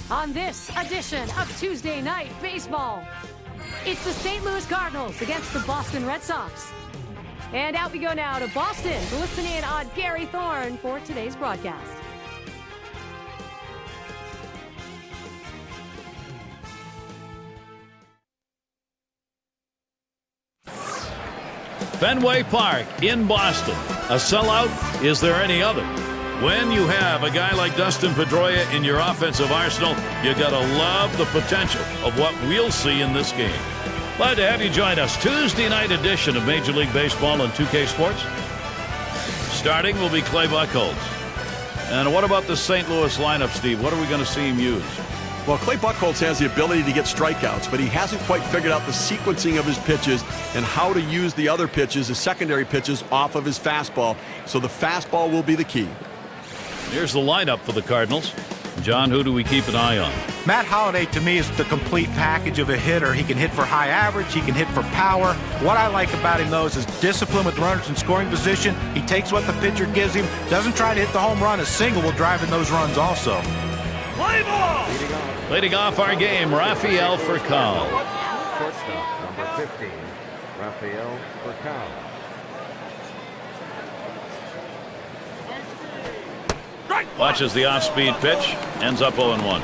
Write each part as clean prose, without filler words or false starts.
on this edition of Tuesday Night Baseball. It's the St. Louis Cardinals against the Boston Red Sox. And out we go now to Boston to listen in on Gary Thorne for today's broadcast. Fenway Park in Boston. A sellout? Is there any other? When you have a guy like Dustin Pedroia in your offensive arsenal, you gotta love the potential of what we'll see in this game. Glad to have you join us. Tuesday night edition of Major League Baseball on 2K Sports. Starting will be Clay Buchholz. And what about the St. Louis lineup, Steve? What are we going to see him use? Well, Clay Buchholz has the ability to get strikeouts, but he hasn't quite figured out the sequencing of his pitches and how to use the other pitches, the secondary pitches, off of his fastball. So the fastball will be the key. Here's the lineup for the Cardinals. John, who do we keep an eye on? Matt Holliday, to me, is the complete package of a hitter. He can hit for high average. He can hit for power. What I like about him, though, is his discipline with runners in scoring position. He takes what the pitcher gives him, doesn't try to hit the home run. A single will drive in those runs also. Play ball! Leading off our game, Rafael Furcal. Shortstop, number 15, Rafael Furcal. Watches the off-speed pitch. Ends up 0-1.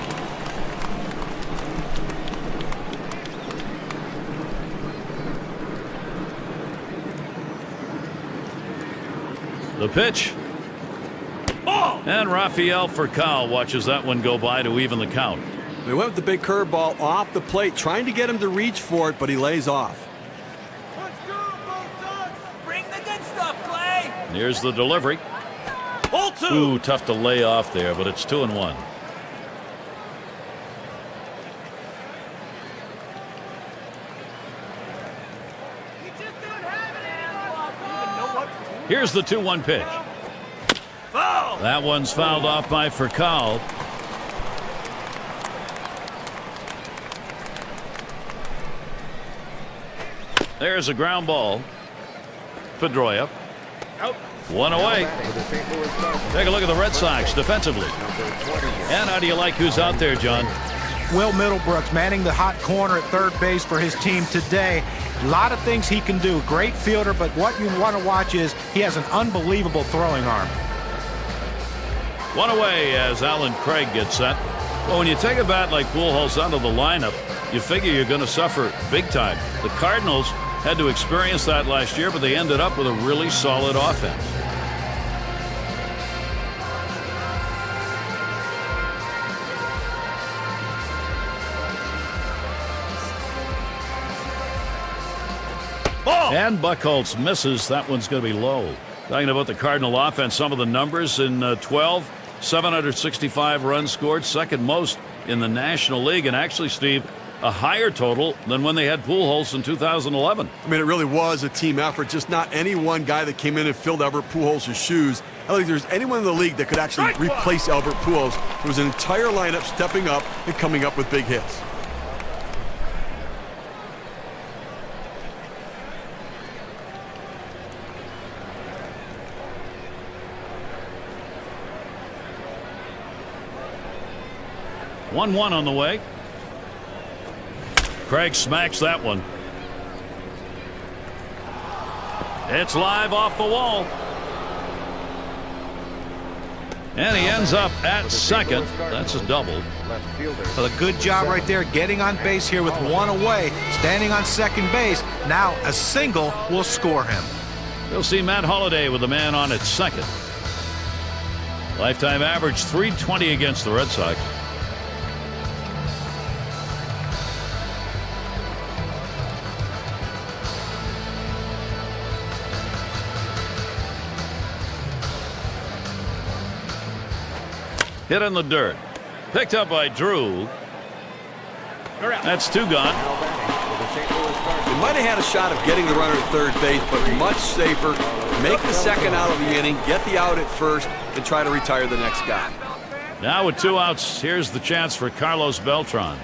The pitch. And Rafael Furcal watches that one go by to even the count. They went with the big curveball off the plate, trying to get him to reach for it, but he lays off. Let's go, Bo Sox! Bring the good stuff, Clay! Here's the delivery. Ball two! Ooh, tough to lay off there, but it's 2-1. Here's the 2-1 pitch. Foul! That one's fouled off by Furcal. There's a ground ball. Pedroia. Out. One away. Take a look at the Red Sox defensively. And how do you like who's out there, John? Will Middlebrooks manning the hot corner at third base for his team today. A lot of things he can do. Great fielder, but what you want to watch is he has an unbelievable throwing arm. One away as Alan Craig gets set. Well, when you take a bat like Pujols out of the lineup, you figure you're going to suffer big time. The Cardinals had to experience that last year, but they ended up with a really solid offense. Ball! And Buchholz misses. That one's going to be low. Talking about the Cardinal offense, some of the numbers in 12, 765 runs scored, second most in the National League. And actually, Steve, a higher total than when they had Pujols in 2011. I mean, it really was a team effort, just not any one guy that came in and filled Albert Pujols' shoes. I don't think there's anyone in the league that could actually replace Albert Pujols. It was an entire lineup stepping up and coming up with big hits. One on the way. Craig smacks that one. It's live off the wall. And he ends up at second. That's a double. Well, a good job right there getting on base here with one away, standing on second base. Now a single will score him. We'll see Matt Holliday with the man on at second. Lifetime average 320 against the Red Sox. Hit in the dirt. Picked up by Drew. That's two gone. They might have had a shot of getting the runner at third base, but much safer. Make the second out of the inning, get the out at first, and try to retire the next guy. Now with two outs, here's the chance for Carlos Beltran.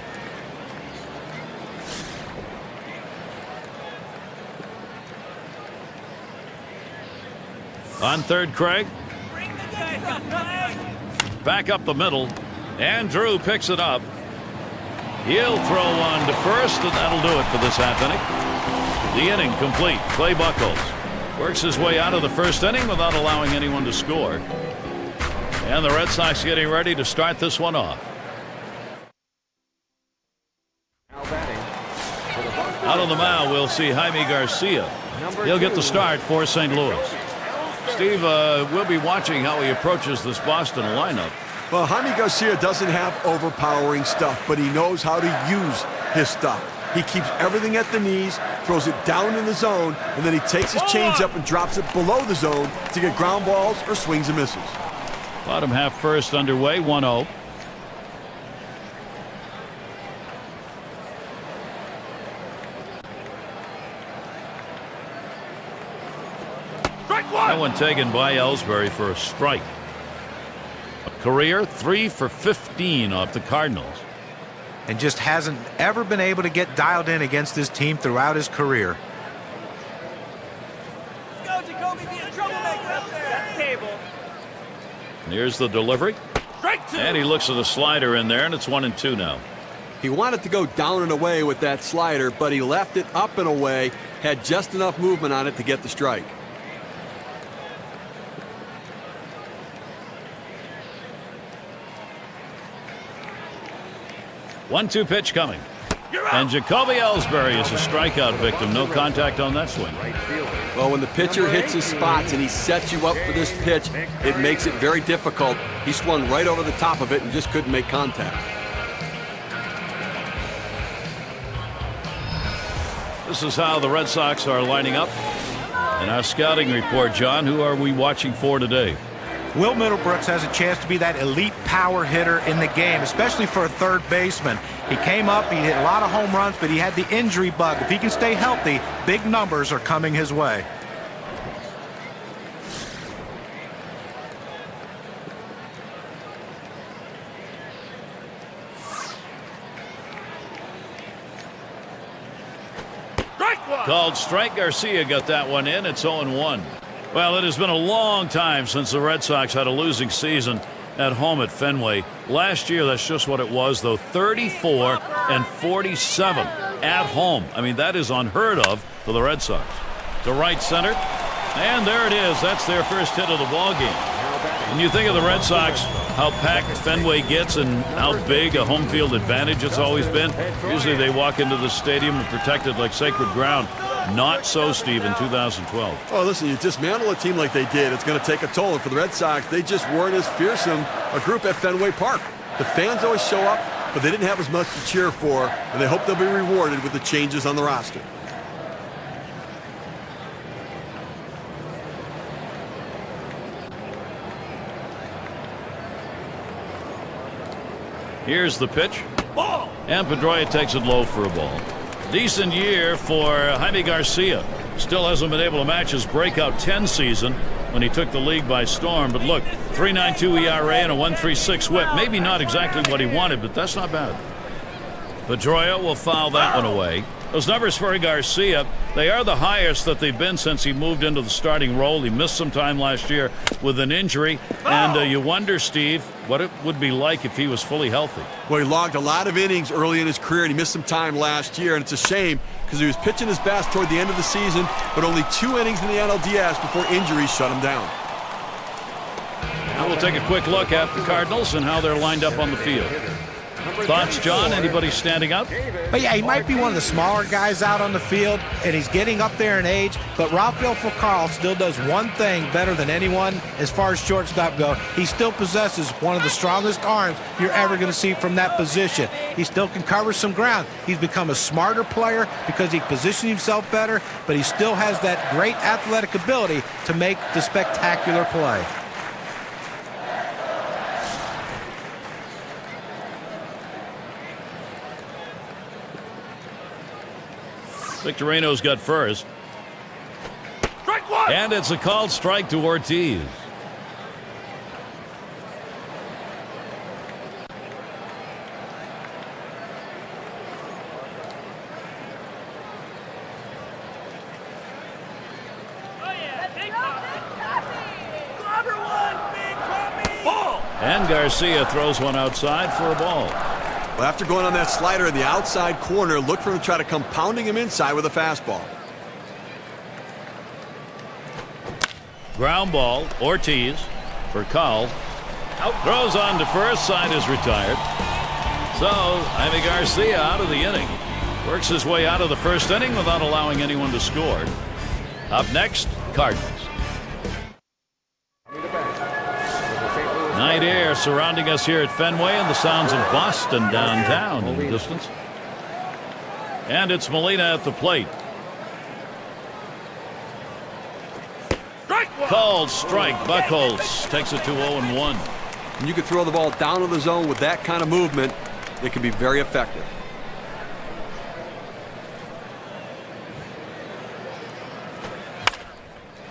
On third, Craig. Back up the middle. And Drew picks it up. He'll throw one to first, and that'll do it for this half inning. The inning complete. Clay Buchholz works his way out of the first inning without allowing anyone to score. And the Red Sox getting ready to start this one off. Out on the mound, we'll see Jaime Garcia. He'll get the start for St. Louis. Steve, we'll be watching how he approaches this Boston lineup. Well, Jaime Garcia doesn't have overpowering stuff, but he knows how to use his stuff. He keeps everything at the knees, throws it down in the zone, and then he takes his changeup and drops it below the zone to get ground balls or swings and misses. Bottom half first underway, 1-0. That one taken by Ellsbury for a strike. A career 3 for 15 off the Cardinals. And just hasn't ever been able to get dialed in against this team throughout his career. Let's go, Jacoby. Be a troublemaker up there. Table. And here's the delivery. And he looks at a slider in there, and it's 1-2 now. He wanted to go down and away with that slider, but he left it up and away, had just enough movement on it to get the strike. 1-2 pitch coming. And Jacoby Ellsbury is a strikeout victim. No contact on that swing. Well, when the pitcher hits his spots and he sets you up for this pitch, it makes it very difficult. He swung right over the top of it and just couldn't make contact. This is how the Red Sox are lining up. In our scouting report, John, who are we watching for today? Will Middlebrooks has a chance to be that elite power hitter in the game, especially for a third baseman. He came up, he hit a lot of home runs, but he had the injury bug. If he can stay healthy, big numbers are coming his way. Called strike. Garcia got that one in. It's 0-1. Well, it has been a long time since the Red Sox had a losing season at home at Fenway. Last year, that's just what it was, though. 34-47 at home. I mean, that is unheard of for the Red Sox. To right center, and there it is. That's their first hit of the ball game. When you think of the Red Sox, how packed Fenway gets and how big a home field advantage it's always been, usually they walk into the stadium and protect it like sacred ground. Not so, Steve, in 2012. Oh, listen, you dismantle a team like they did, it's going to take a toll. And for the Red Sox, they just weren't as fearsome a group at Fenway Park. The fans always show up, but they didn't have as much to cheer for, and they hope they'll be rewarded with the changes on the roster. Here's the pitch. Ball. And Pedroia takes it low for a ball. Decent year for Jaime Garcia. Still hasn't been able to match his breakout 10 season when he took the league by storm. But look, 3.92 ERA and a 1.36 whip. Maybe not exactly what he wanted, but that's not bad. Pedroia will foul that one away. Those numbers for Garcia, they are the highest that they've been since he moved into the starting role. He missed some time last year with an injury. And you wonder, Steve, what it would be like if he was fully healthy. Well, he logged a lot of innings early in his career, and he missed some time last year. And it's a shame because he was pitching his best toward the end of the season, but only 2 innings in the NLDS before injuries shut him down. Now we'll take a quick look at the Cardinals and how they're lined up on the field. Thoughts, John? Anybody standing out? But yeah, he might be one of the smaller guys out on the field, and he's getting up there in age, but Rafael Furcal still does one thing better than anyone as far as shortstop go. He still possesses one of the strongest arms you're ever going to see from that position. He still can cover some ground. He's become a smarter player because he positioned himself better, but he still has that great athletic ability to make the spectacular play. Victorino's got first. Strike one! And it's a called strike to Ortiz. And Garcia throws one outside for a ball. Well, after going on that slider in the outside corner, look for him to try to come pounding him inside with a fastball. Ground ball, Ortiz for Call. Throws on to first, side is retired. So, Jaime Garcia out of the inning. Works his way out of the first inning without allowing anyone to score. Up next, Cardinals. Night air surrounding us here at Fenway, and the sounds of Boston downtown in the distance. And it's Molina at the plate. Called strike. Buchholz takes it to 0-1. And you can throw the ball down to the zone with that kind of movement. It can be very effective.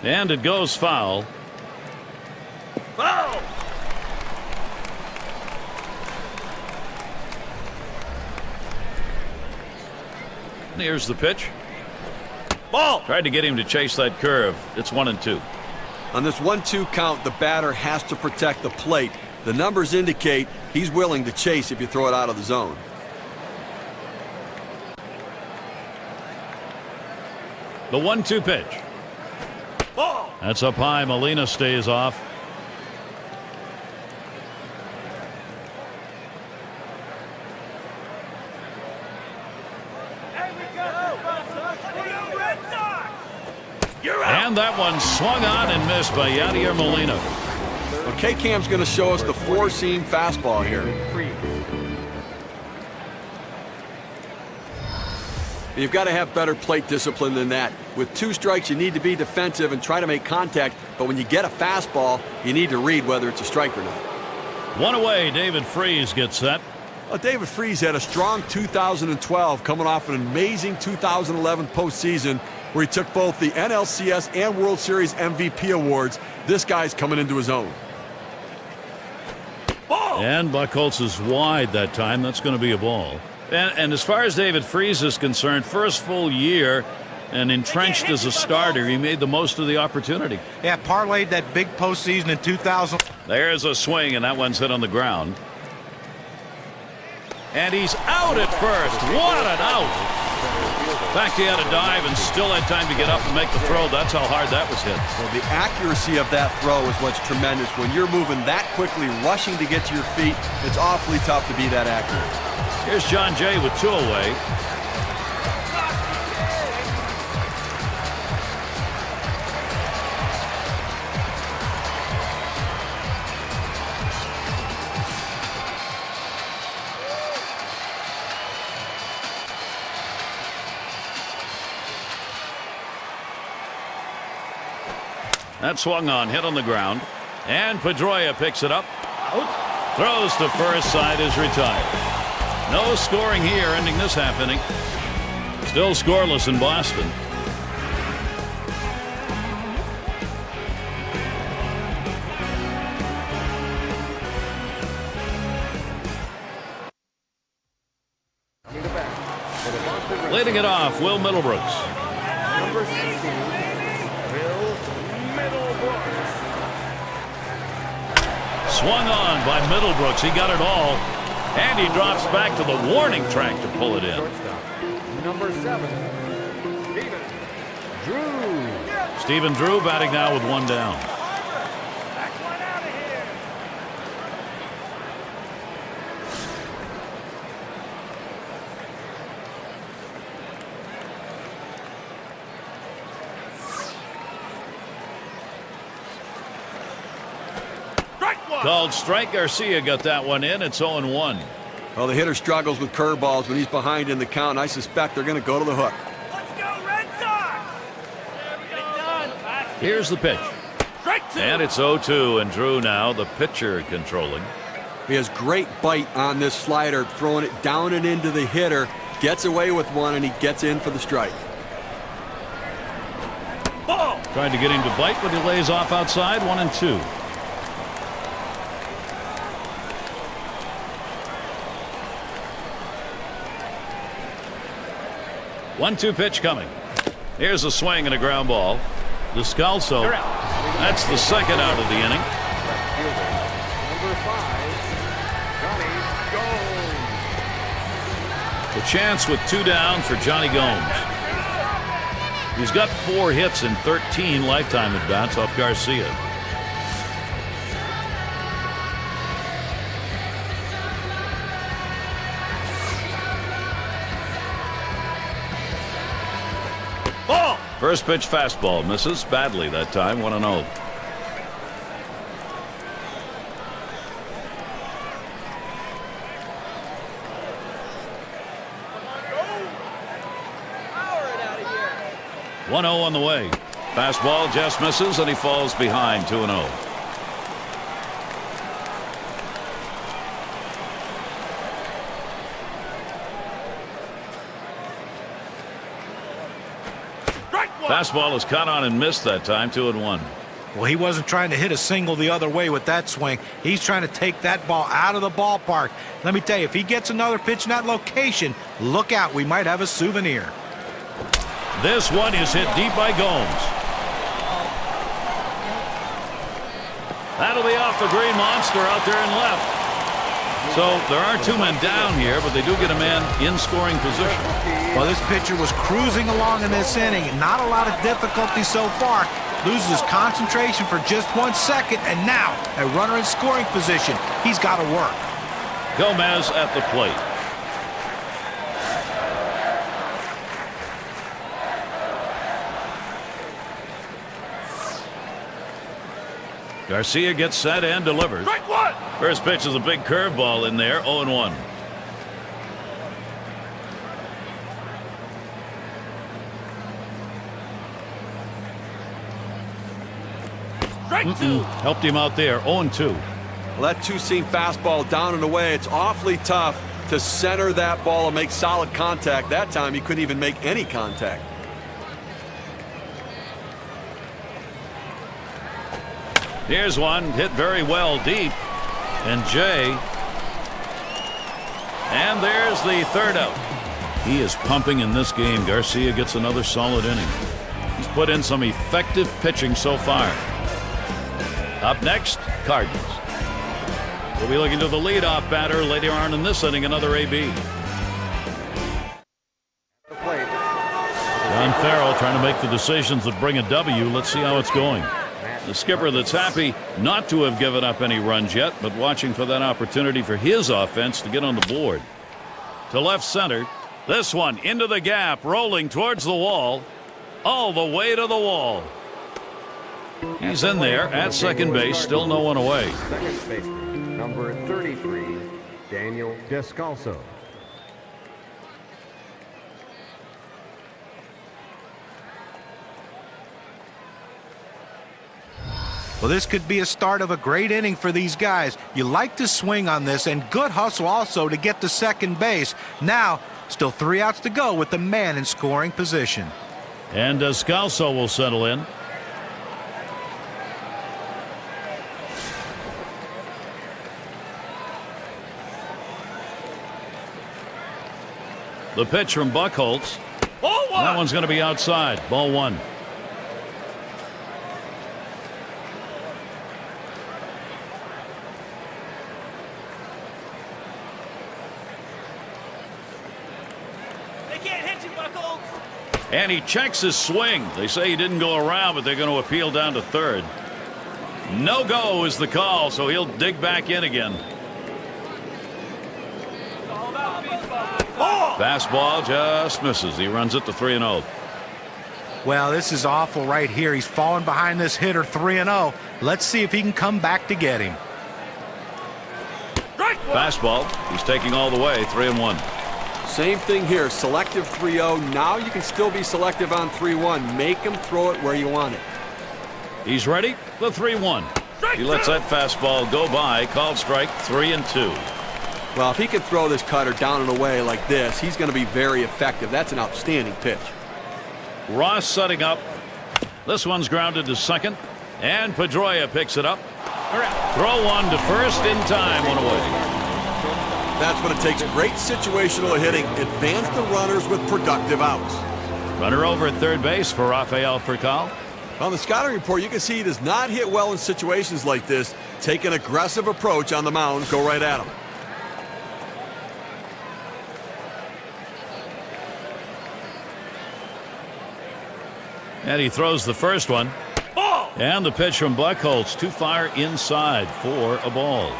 And it goes foul. Foul! Here's the pitch. Ball! Tried to get him to chase that curve. It's 1-2. On this 1-2 count, the batter has to protect the plate. The numbers indicate he's willing to chase if you throw it out of the zone. The 1-2 pitch. Ball! That's up high. Molina stays off. Red Sox! You're out! And that one swung on and missed by Yadier Molina. Well, K-Cam's going to show us the four-seam fastball here. You've got to have better plate discipline than that. With 2 strikes, you need to be defensive and try to make contact. But when you get a fastball, you need to read whether it's a strike or not. One away. David Freese gets set. Well, David Freese had a strong 2012, coming off an amazing 2011 postseason where he took both the NLCS and World Series MVP awards. This guy's coming into his own. Ball! And Buchholz is wide that time. That's going to be a ball. And as far as David Freese is concerned, first full year and entrenched as a starter, he made the most of the opportunity. Yeah, parlayed that big postseason in 2000. There's a swing, and that one's hit on the ground. And he's out at first. What an out! In fact, he had a dive and still had time to get up and make the throw. That's how hard that was hit. Well, the accuracy of that throw is what's tremendous. When you're moving that quickly, rushing to get to your feet, it's awfully tough to be that accurate. Here's John Jay with 2 away. That swung on, hit on the ground. And Pedroia picks it up. Throws to first, side is retired. No scoring here, ending this half inning. Still scoreless in Boston. Leading it off, Will Middlebrooks. Number 16, Will Middlebrooks. Swung on by Middlebrooks. He got it all. And he drops back to the warning track to pull it in. Shortstop, number 7, Stephen Drew. Stephen Drew batting now with 1 down. Back one out of here! Called strike. Garcia got that one in. It's 0-1. Well, the hitter struggles with curveballs when he's behind in the count. I suspect they're going to go to the hook. Let's go, Red Sox! Get it done! Here's the pitch. Strike 2! And it's 0-2, and Drew now, the pitcher, controlling. He has great bite on this slider, throwing it down and into the hitter. Gets away with one, and he gets in for the strike. Ball! Trying to get him to bite, but he lays off outside. 1-2. One-two pitch coming. Here's a swing and a ground ball. Descalso. That's the second out of the inning. Number 5, Johnny Gomes. The chance with 2 down for Johnny Gomes. He's got 4 hits in 13 lifetime at-bats off Garcia. Ball! First pitch fastball misses badly that time, 1-0. Power it out of here. 1-0 on the way. Fastball just misses and he falls behind 2-0. Fastball is caught on and missed that time, 2-1. Well, he wasn't trying to hit a single the other way with that swing. He's trying to take that ball out of the ballpark. Let me tell you, if he gets another pitch in that location, look out, we might have a souvenir. This one is hit deep by Gomes. That'll be off the green monster out there in left. So there are 2 men down here, but they do get a man in scoring position. Well, this pitcher was cruising along in this inning. Not a lot of difficulty so far. Loses concentration for just 1 second, and now a runner in scoring position. He's got to work. Gomez at the plate. Garcia gets set and delivers. First pitch is a big curveball in there, 0-1. Helped him out there, 0-2. Well, that 2-seam fastball down and away. It's awfully tough to center that ball and make solid contact. That time he couldn't even make any contact. Here's one hit very well deep. And Jay. And there's the 3rd out. He is pumping in this game. Garcia gets another solid inning. He's put in some effective pitching so far. Up next, Cardinals. We'll be looking to the leadoff batter later on in this inning, another AB. John Farrell trying to make the decisions that bring a W. Let's see how it's going. The skipper that's happy not to have given up any runs yet, but watching for that opportunity for his offense to get on the board. To left center. This one into the gap, rolling towards the wall. All the way to the wall. He's in there at second base, still no one away. Second baseman, number 33, Daniel Descalso. Well, this could be a start of a great inning for these guys. You like to swing on this, and good hustle also to get to second base. Now, still 3 outs to go with the man in scoring position. And Descalso will settle in. The pitch from Buchholz. That one's going to be outside. Ball 1. And he checks his swing. They say he didn't go around, but they're going to appeal down to third. No go is the call, so he'll dig back in again. Fastball just misses. He runs it to 3-0. Well, this is awful right here. He's falling behind this hitter 3-0. Let's see if he can come back to get him. Fastball. He's taking all the way, 3-1. Same thing here. Selective 3-0. Now you can still be selective on 3-1. Make him throw it where you want it. He's ready. The 3-1. He lets that fastball go by. Called strike, 3-2. Well, if he can throw this cutter down and away like this, he's going to be very effective. That's an outstanding pitch. Ross setting up. This one's grounded to second. And Pedroia picks it up. Throw one to first in time. One away. That's what it takes. Great situational hitting. Advance the runners with productive outs. Runner over at third base for Rafael Furcal. On the scouting report, you can see he does not hit well in situations like this. Take an aggressive approach on the mound. Go right at him. And he throws the first one. And the pitch from Buchholz too far inside for a ball.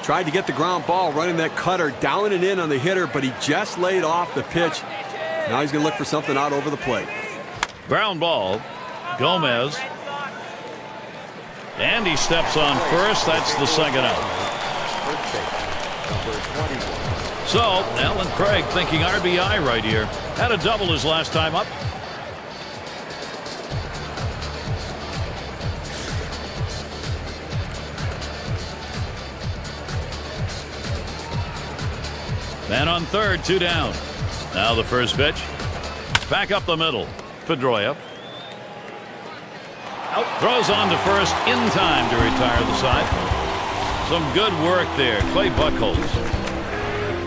Tried to get the ground ball, running that cutter down and in on the hitter, but he just laid off the pitch. Now he's going to look for something out over the plate. Ground ball. Gomez. And he steps on first. That's the second out. So, Alan Craig thinking RBI right here. Had a double his last time up. Man on third, 2 down. Now the first pitch. Back up the middle. Pedroia. Throws on to first in time to retire the side. Some good work there. Clay Buchholz.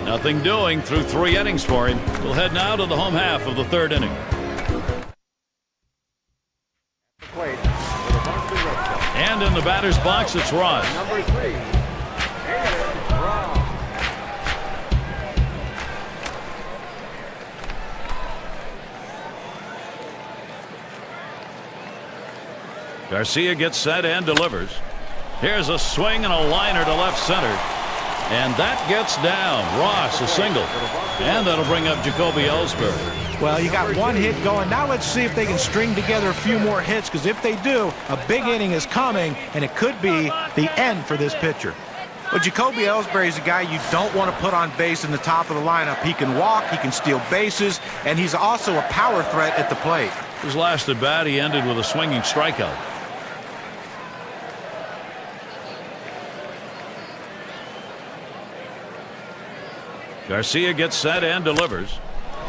Nothing doing through 3 innings for him. We'll head now to the home half of the 3rd inning. And in the batter's box, it's Ross. Number 3. Garcia gets set and delivers. Here's a swing and a liner to left center. And that gets down. Ross a single. And that'll bring up Jacoby Ellsbury. Well, you got 1 hit going. Now let's see if they can string together a few more hits, because if they do, a big inning is coming, and it could be the end for this pitcher. But Jacoby Ellsbury is a guy you don't want to put on base in the top of the lineup. He can walk, he can steal bases, and he's also a power threat at the plate. His last at bat, he ended with a swinging strikeout. Garcia gets set and delivers.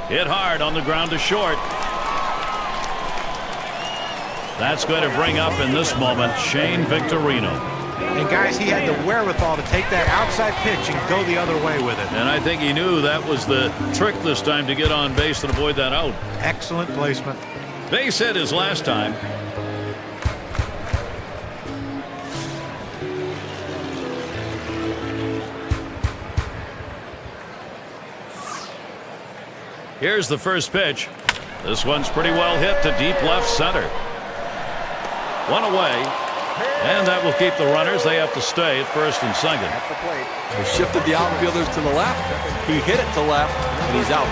Hit hard on the ground to short. That's going to bring up in this moment Shane Victorino. And guys, he had the wherewithal to take that outside pitch and go the other way with it. And I think he knew that was the trick this time to get on base and avoid that out. Excellent placement. Base hit his last time. Here's the first pitch. This one's pretty well hit to deep left center. 1 away. And that will keep the runners. They have to stay at first and second. They shifted the outfielders to the left. He hit it to left, and he's out.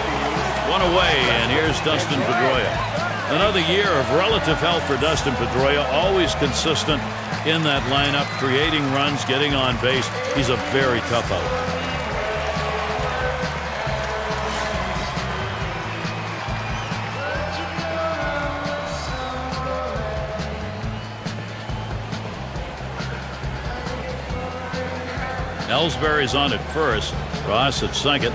1 away, and here's Dustin Pedroia. Another year of relative health for Dustin Pedroia. Always consistent in that lineup, creating runs, getting on base. He's a very tough out. Ellsbury's on at first. Ross at second.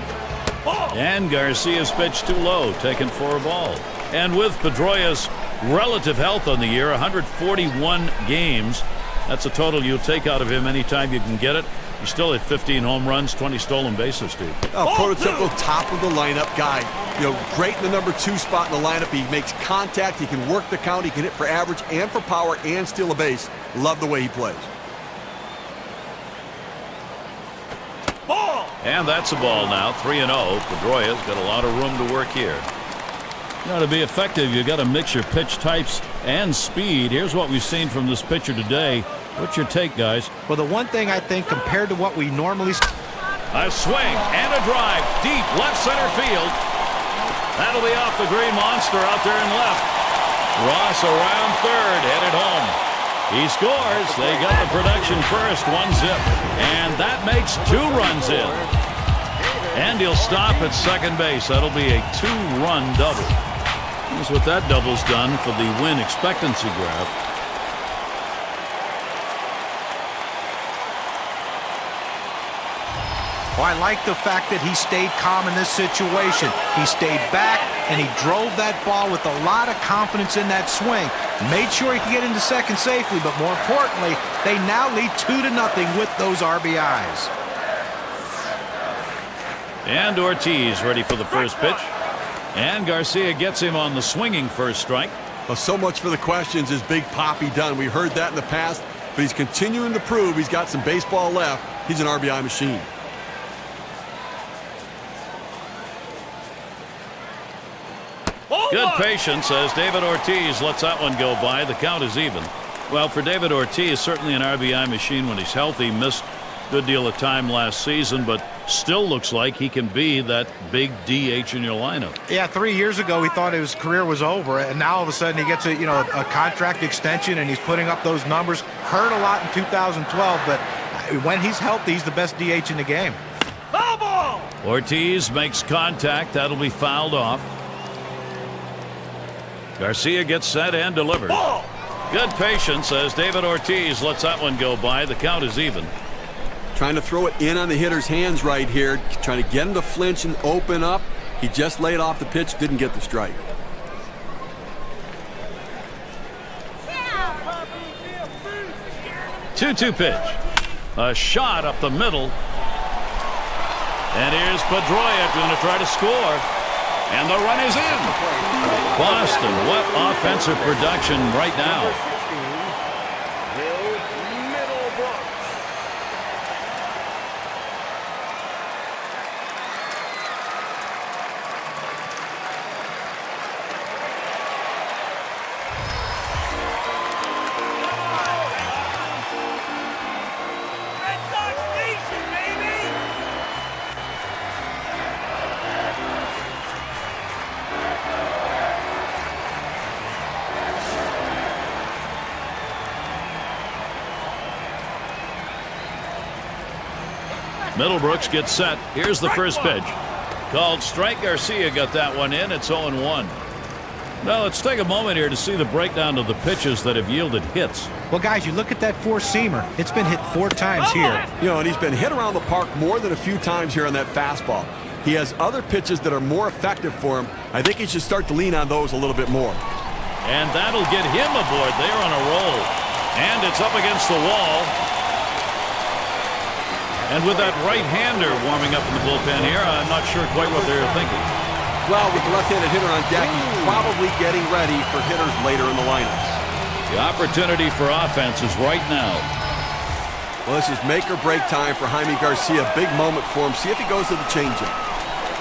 And Garcia's pitch too low, taken for a ball. And with Pedroia's relative health on the year, 141 games. That's a total you'll take out of him anytime you can get it. He's still at 15 home runs, 20 stolen bases, Steve. Prototypical top of the lineup guy. You know, great in the number 2 spot in the lineup. He makes contact. He can work the count. He can hit for average and for power and steal a base. Love the way he plays. And that's a ball now, 3-0. Pedroia's got a lot of room to work here. You know, to be effective, you got to mix your pitch types and speed. Here's what we've seen from this pitcher today. What's your take, guys? Well, the one thing I think compared to what we normally... A swing and a drive deep left center field. That'll be off the Green Monster out there in left. Ross around third, headed home. He scores. They got the production first, 1-0. And that makes 2 runs in. And he'll stop at second base. That'll be a 2-run double. Here's what that double's done for the win expectancy graph. Well, I like the fact that he stayed calm in this situation. He stayed back, and he drove that ball with a lot of confidence in that swing. Made sure he could get into second safely, but more importantly, they now lead 2-0 with those RBIs. And Ortiz ready for the first pitch. And Garcia gets him on the swinging first strike. Well, so much for the questions. Is Big Papi done? We heard that in the past. but he's continuing to prove he's got some baseball left. He's an RBI machine. Good patience as David Ortiz lets that one go by. The count is even. Well, for David Ortiz, certainly an RBI machine when he's healthy. Missed a good deal of time last season, but still looks like he can be that big DH in your lineup. Yeah, 3 years ago we thought his career was over, and now all of a sudden he gets a contract extension and he's putting up those numbers. Hurt a lot in 2012, but when he's healthy, he's the best DH in the game. Foul ball! Ortiz makes contact. That'll be fouled off. Garcia gets set and delivers. Ball! Good patience as David Ortiz lets that one go by. The count is even. Trying to throw it in on the hitter's hands right here. Trying to get him to flinch and open up. He just laid off the pitch, didn't get the strike. Yeah. 2-2 pitch. A shot up the middle. And here's Pedroia going to try to score. And the run is in. Boston, what offensive production right now. Red Sox Nation, baby! Middlebrooks gets set. Here's the first pitch. Called strike. Garcia got that one in. It's 0-1. Now let's take a moment here to see the breakdown of the pitches that have yielded hits. Well, guys, you look at that four-seamer. It's been hit 4 times here. You know, and he's been hit around the park more than a few times here on that fastball. He has other pitches that are more effective for him. I think he should start to lean on those a little bit more. And that'll get him aboard. They're on a roll. And it's up against the wall. And with that right-hander warming up in the bullpen here, I'm not sure quite what they're thinking. Well, with the left-handed hitter on deck, he's probably getting ready for hitters later in the lineup. The opportunity for offense is right now. Well, this is make or break time for Jaime Garcia. Big moment for him. See if he goes to the changeup.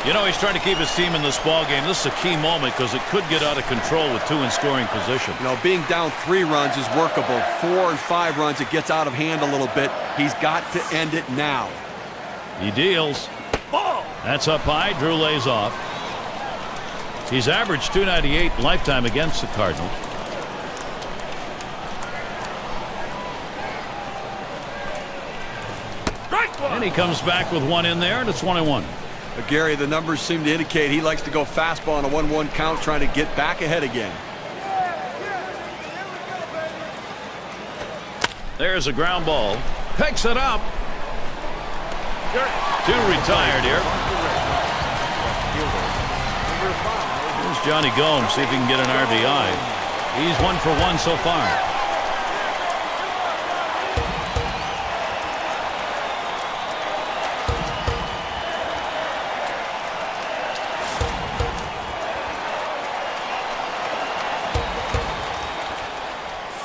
You know, he's trying to keep his team in this ball game. This is a key moment because it could get out of control with 2 in scoring position. You know, being down 3 runs is workable. 4 and 5 runs, it gets out of hand a little bit. He's got to end it now. He deals. Ball! That's up high. Drew lays off. He's averaged .298 lifetime against the Cardinals. Strike one! And he comes back with 1 in there, and it's 1-1. But Gary, the numbers seem to indicate he likes to go fastball on a 1-1 count, trying to get back ahead again. There's a ground ball. Picks it up. 2 retired here. Here's Johnny Gomes. See if he can get an RBI. He's 1 for 1 so far.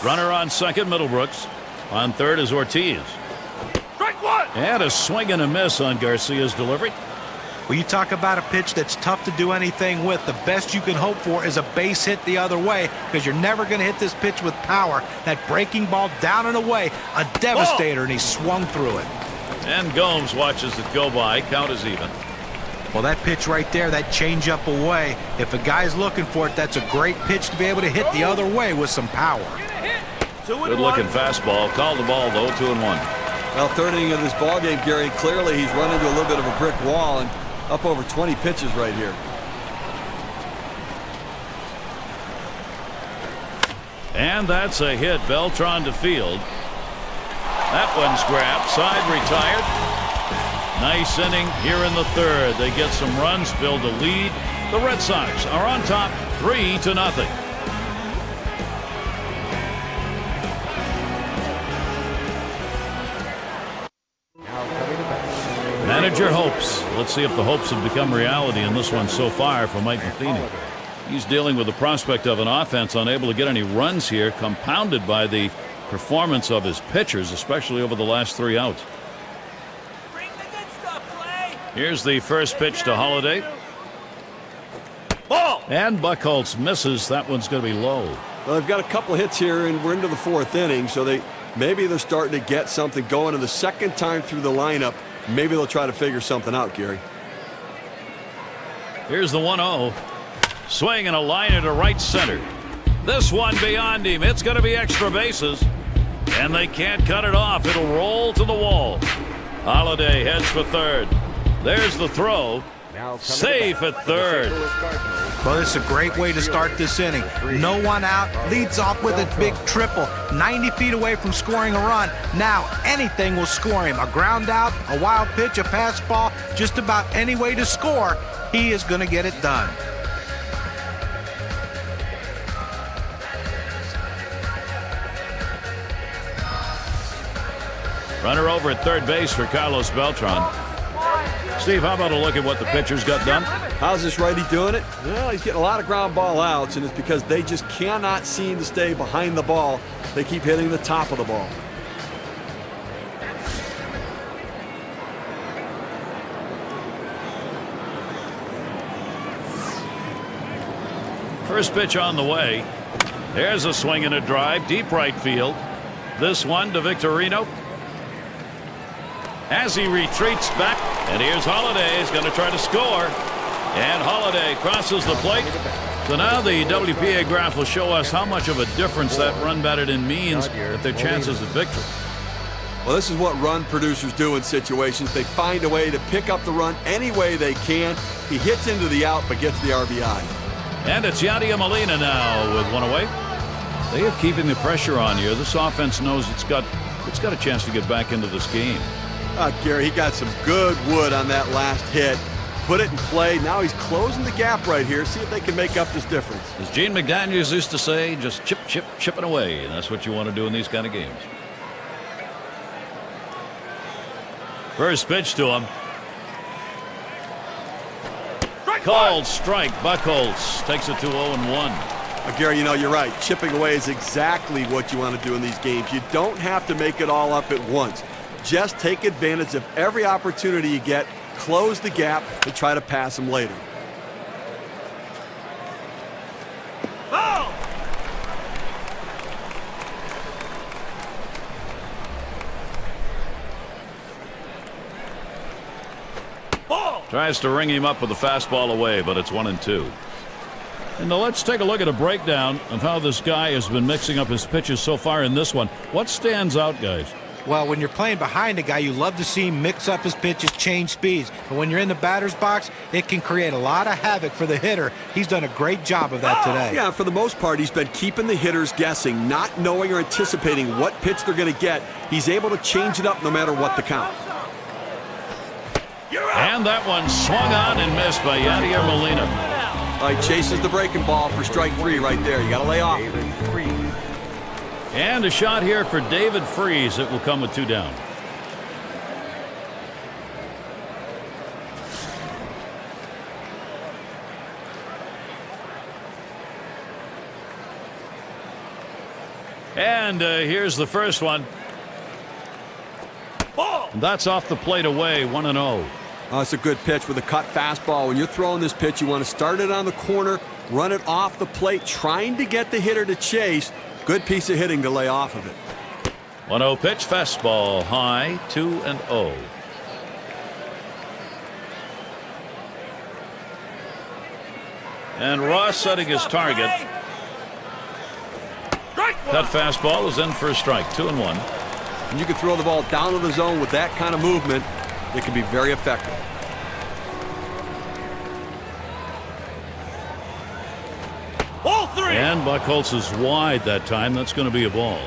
Runner on second, Middlebrooks. On third is Ortiz. Strike one! And a swing and a miss on Garcia's delivery. Well, you talk about a pitch that's tough to do anything with. The best you can hope for is a base hit the other way because you're never going to hit this pitch with power. That breaking ball down and away, a devastator, and he swung through it. And Gomes watches it go by. Count is even. Well, that pitch right there, that changeup away, if a guy's looking for it, that's a great pitch to be able to hit the other way with some power. Good looking fastball. Called the ball though. 2-1. Well, third inning of this ball game, Gary, clearly he's run into a little bit of a brick wall and up over 20 pitches right here. And that's a hit. Beltran to field. That one's grabbed. Side retired. Nice inning here in the third. They get some runs, build a lead. The Red Sox are on top 3-0. Manager hopes. Let's see if the hopes have become reality in this one so far for Mike Matheny. He's dealing with the prospect of an offense unable to get any runs here, compounded by the performance of his pitchers, especially over the last 3 outs. Bring the good stuff, Clay. Here's the first pitch to Holiday. Ball! And Buchholz misses. That one's going to be low. Well, they've got a couple of hits here, and we're into the 4th inning, so maybe they're starting to get something going. And the second time through the lineup, maybe they'll try to figure something out, Gary. Here's the 1-0. Swing and a liner to right center. This one beyond him. It's going to be extra bases. And they can't cut it off. It'll roll to the wall. Holiday heads for third. There's the throw. Safe at third. Well, this is a great way to start this inning. No one out, leads off with a big triple, 90 feet away from scoring a run. Now anything will score him. A ground out, a wild pitch, a pass ball, just about any way to score, he is going to get it done. Runner over at third base for Carlos Beltran. Steve, how about a look at what the pitcher's got done? How's this righty doing it? Well, he's getting a lot of ground ball outs, and it's because they just cannot seem to stay behind the ball. They keep hitting the top of the ball. First pitch on the way. There's a swing and a drive, deep right field. This one to Victorino. As he retreats back, and here's Holiday. He's going to try to score. And Holiday crosses the plate. So now the WPA graph will show us how much of a difference that run batted in means at their chances of victory. Well, this is what run producers do in situations. They find a way to pick up the run any way they can. He hits into the out, but gets the RBI. And it's Yadier Molina now with one away. They are keeping the pressure on you. This offense knows it's got a chance to get back into this game. Gary, he got some good wood on that last hit. Put it in play. Now he's closing the gap right here. See if they can make up this difference. As Gene McDaniels used to say, just chipping away. And that's what you want to do in these kind of games. First pitch to him. Called strike. Buchholz takes it to 0-1. Gary, you know, you're right. Chipping away is exactly what you want to do in these games. You don't have to make it all up at once. Just take advantage of every opportunity you get, close the gap, and try to pass them later. Oh! Ball! Tries to ring him up with a fastball away, but it's 1-2. And now let's take a look at a breakdown of how this guy has been mixing up his pitches so far in this one. What stands out, guys? Well, when you're playing behind a guy, you love to see him mix up his pitches, change speeds. But when you're in the batter's box, it can create a lot of havoc for the hitter. He's done a great job of that today. Yeah, for the most part, he's been keeping the hitters guessing, not knowing or anticipating what pitch they're going to get. He's able to change it up no matter what the count. And that one swung on and missed by Yadier Molina. Chases the breaking ball for strike 3 right there. You got to lay off. And a shot here for David Freese. It will come with 2 down. And here's the first one. Ball. That's off the plate away, 1-0. It's a good pitch with a cut fastball. When you're throwing this pitch, you want to start it on the corner, run it off the plate, trying to get the hitter to chase. Good piece of hitting to lay off of it. 1-0 pitch, fastball high, 2-0. And Ross setting his target. That fastball is in for a strike, 2-1. And you can throw the ball down to the zone with that kind of movement. It can be very effective. Ball 3. And Buchholz is wide that time. That's going to be a ball.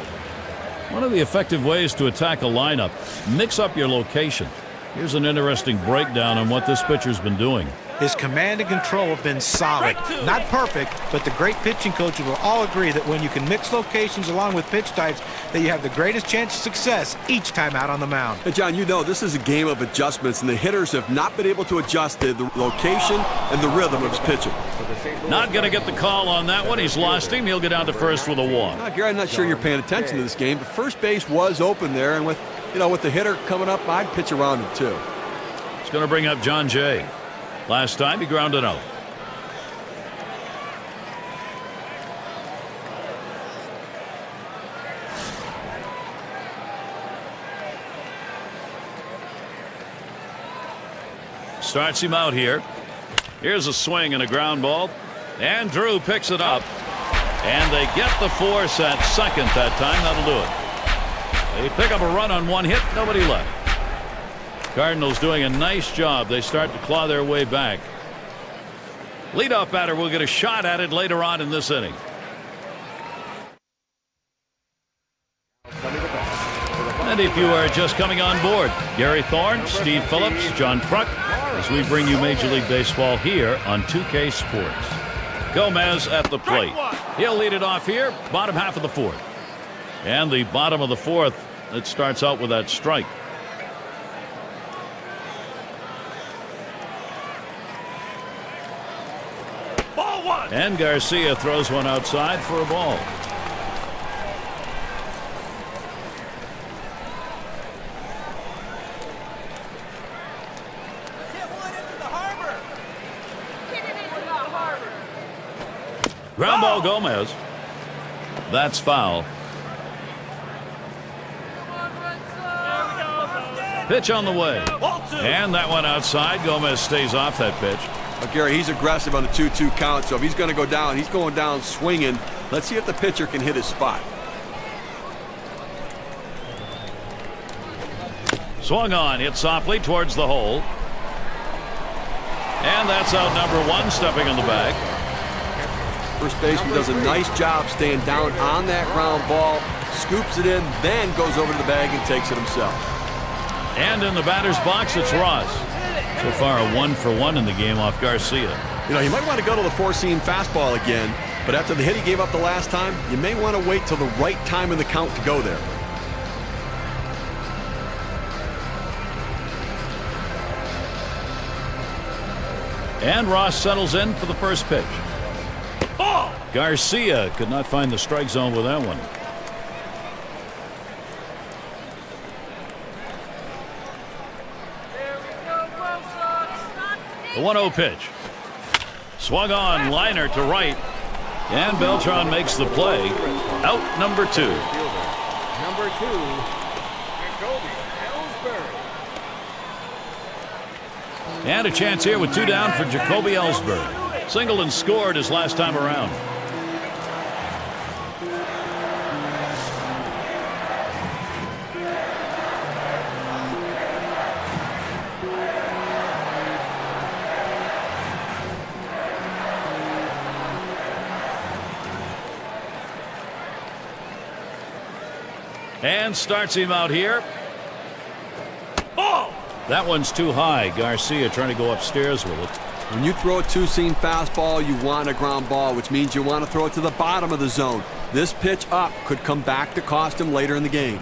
One of the effective ways to attack a lineup, mix up your location. Here's an interesting breakdown on what this pitcher's been doing. His command and control have been solid. Not perfect, but the great pitching coaches will all agree that when you can mix locations along with pitch types, that you have the greatest chance of success each time out on the mound. Hey, John, you know this is a game of adjustments, and the hitters have not been able to adjust to the location and the rhythm of his pitching. Not going to get the call on that one. He's lost him. He'll get down to first with a walk. Gary, I'm not sure you're paying attention to this game, but first base was open there, and with the hitter coming up, I'd pitch around him too. It's going to bring up John Jay. Last time he grounded out. Starts him out here. Here's a swing and a ground ball. And Drew picks it up. And they get the force at second that time. That'll do it. They pick up a run on one hit. Nobody left. Cardinals doing a nice job. They start to claw their way back. Leadoff batter will get a shot at it later on in this inning. And if you are just coming on board, Gary Thorne, Steve Phillips, John Kruk, as we bring you Major League Baseball here on 2K Sports. Gomez at the plate. He'll lead it off here, bottom half of the fourth. And the bottom of the fourth, it starts out with that strike. And Garcia throws one outside for a ball. Ground ball, Gomez. That's foul. Pitch on the way. And that one outside. Gomez stays off that pitch. Gary, he's aggressive on the 2-2 count, so if he's going to go down, he's going down swinging. Let's see if the pitcher can hit his spot. Swung on, hit softly towards the hole. And that's out number one, stepping in the bag. First baseman does a nice job staying down on that ground ball, scoops it in, then goes over to the bag and takes it himself. And in the batter's box, it's Ross. So far, a 1-for-1 in the game off Garcia. You might want to go to the four-seam fastball again, but after the hit he gave up the last time, you may want to wait till the right time in the count to go there. And Ross settles in for the first pitch. Garcia could not find the strike zone with that one. The 1-0 pitch. Swung on, liner to right. And Beltran makes the play. Out number two. Number 2, Jacoby Ellsbury. And a chance here with two down for Jacoby Ellsbury. Singled and scored his last time around. And starts him out here. Oh! That one's too high. Garcia trying to go upstairs with it. When you throw a two-seam fastball, you want a ground ball, which means you want to throw it to the bottom of the zone. This pitch up could come back to cost him later in the game.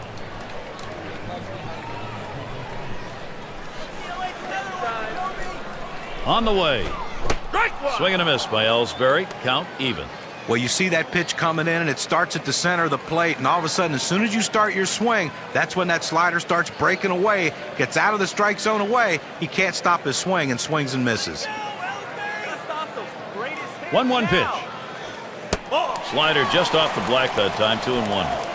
On the way. Swing and a miss by Ellsbury. Count even. Well, you see that pitch coming in, and it starts at the center of the plate, and all of a sudden, as soon as you start your swing, that's when that slider starts breaking away, gets out of the strike zone away. He can't stop his swing and swings and misses. 1-1 pitch. Slider just off the black that time, 2-1.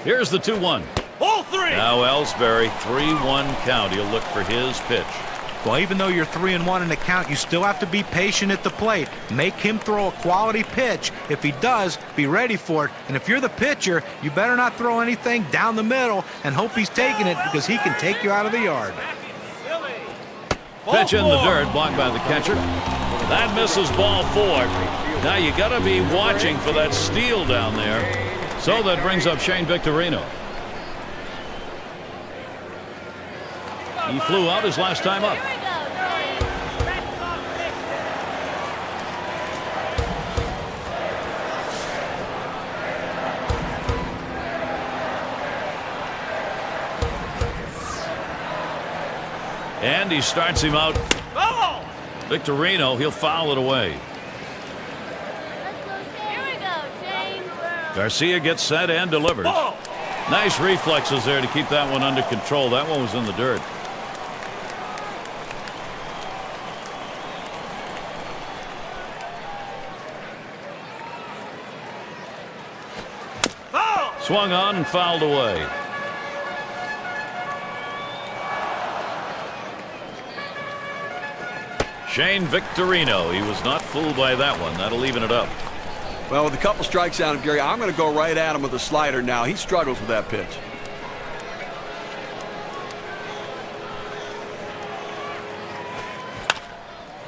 Here's the 2-1. Ball 3. Now Ellsbury, 3-1 count. He'll look for his pitch. Well, even though you're 3-1 in the count, you still have to be patient at the plate. Make him throw a quality pitch. If he does, be ready for it. And if you're the pitcher, you better not throw anything down the middle and hope he's taking it, because he can take you out of the yard. Pitch in the dirt, blocked by the catcher. That misses ball 4. Now you got to be watching for that steal down there. So that brings up Shane Victorino. He flew out his last time up. And he starts him out. Victorino, he'll foul it away. Here we go, Shane. Garcia gets set and delivers. Nice reflexes there to keep that one under control. That one was in the dirt. Swung on and fouled away. Shane Victorino, he was not fooled by that one. That'll even it up. Well, with a couple strikes on him, Gary, I'm going to go right at him with a slider now. He struggles with that pitch.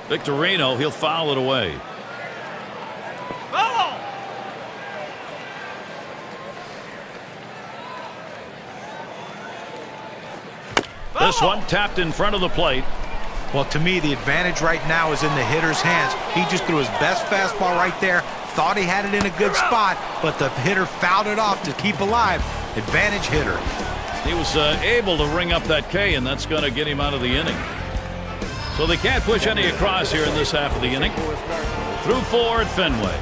Victorino, he'll foul it away. This one tapped in front of the plate. Well, to me, the advantage right now is in the hitter's hands. He just threw his best fastball right there. Thought he had it in a good spot, but the hitter fouled it off to keep alive. Advantage hitter. He was able to ring up that K, and that's going to get him out of the inning. So they can't push any across here in this half of the inning. Through 4 at Fenway.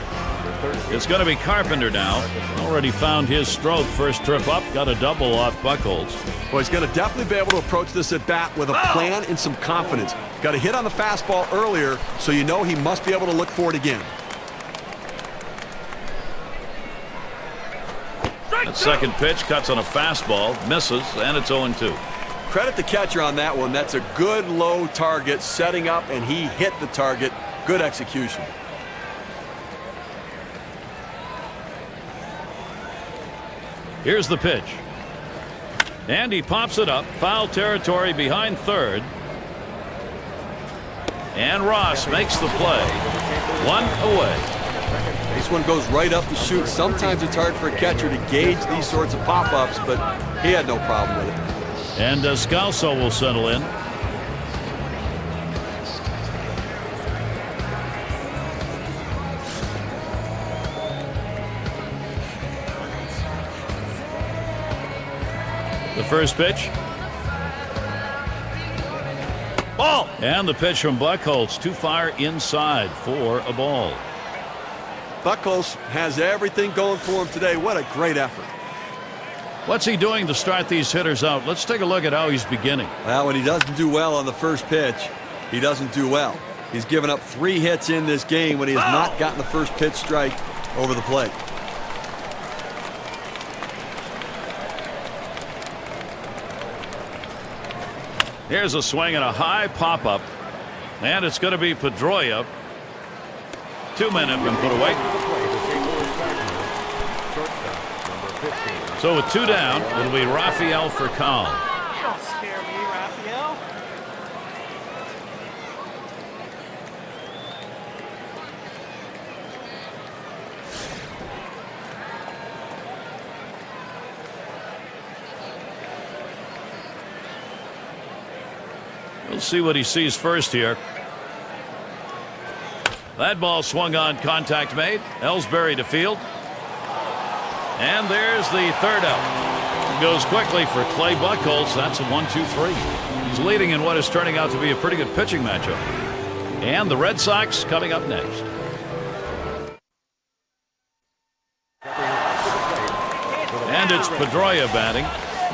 It's going to be Carpenter now. Already found his stroke. First trip up, got a double off Buchholz. Well, he's going to definitely be able to approach this at bat with a plan and some confidence. Got a hit on the fastball earlier, so you know he must be able to look for it again. That second pitch cuts on a fastball, misses, and it's 0-2. Credit the catcher on that one. That's a good low target, setting up, and he hit the target. Good execution. Here's the pitch. And he pops it up. Foul territory behind third. And Ross makes the play. 1 away. This one goes right up the chute. Sometimes it's hard for a catcher to gauge these sorts of pop-ups, but he had no problem with it. And Scalzo will settle in. The first pitch. Ball. And the pitch from Buchholz too far inside for a ball. Buchholz has everything going for him today. What a great effort. What's he doing to start these hitters out? Let's take a look at how he's beginning. Well, when he doesn't do well on the first pitch, he doesn't do well. He's given up 3 hits in this game when he has not gotten the first pitch strike over the plate. Here's a swing and a high pop-up. And it's going to be Pedroia. 2 men have been put away. So with 2 down, it'll be Rafael for Cal. Don't scare me, Raphael. We'll see what he sees first here. That ball swung on, contact made. Ellsbury to field. And there's the third out. It goes quickly for Clay Buchholz. That's a 1-2-3. He's leading in what is turning out to be a pretty good pitching matchup. And the Red Sox coming up next. And it's Pedroia batting.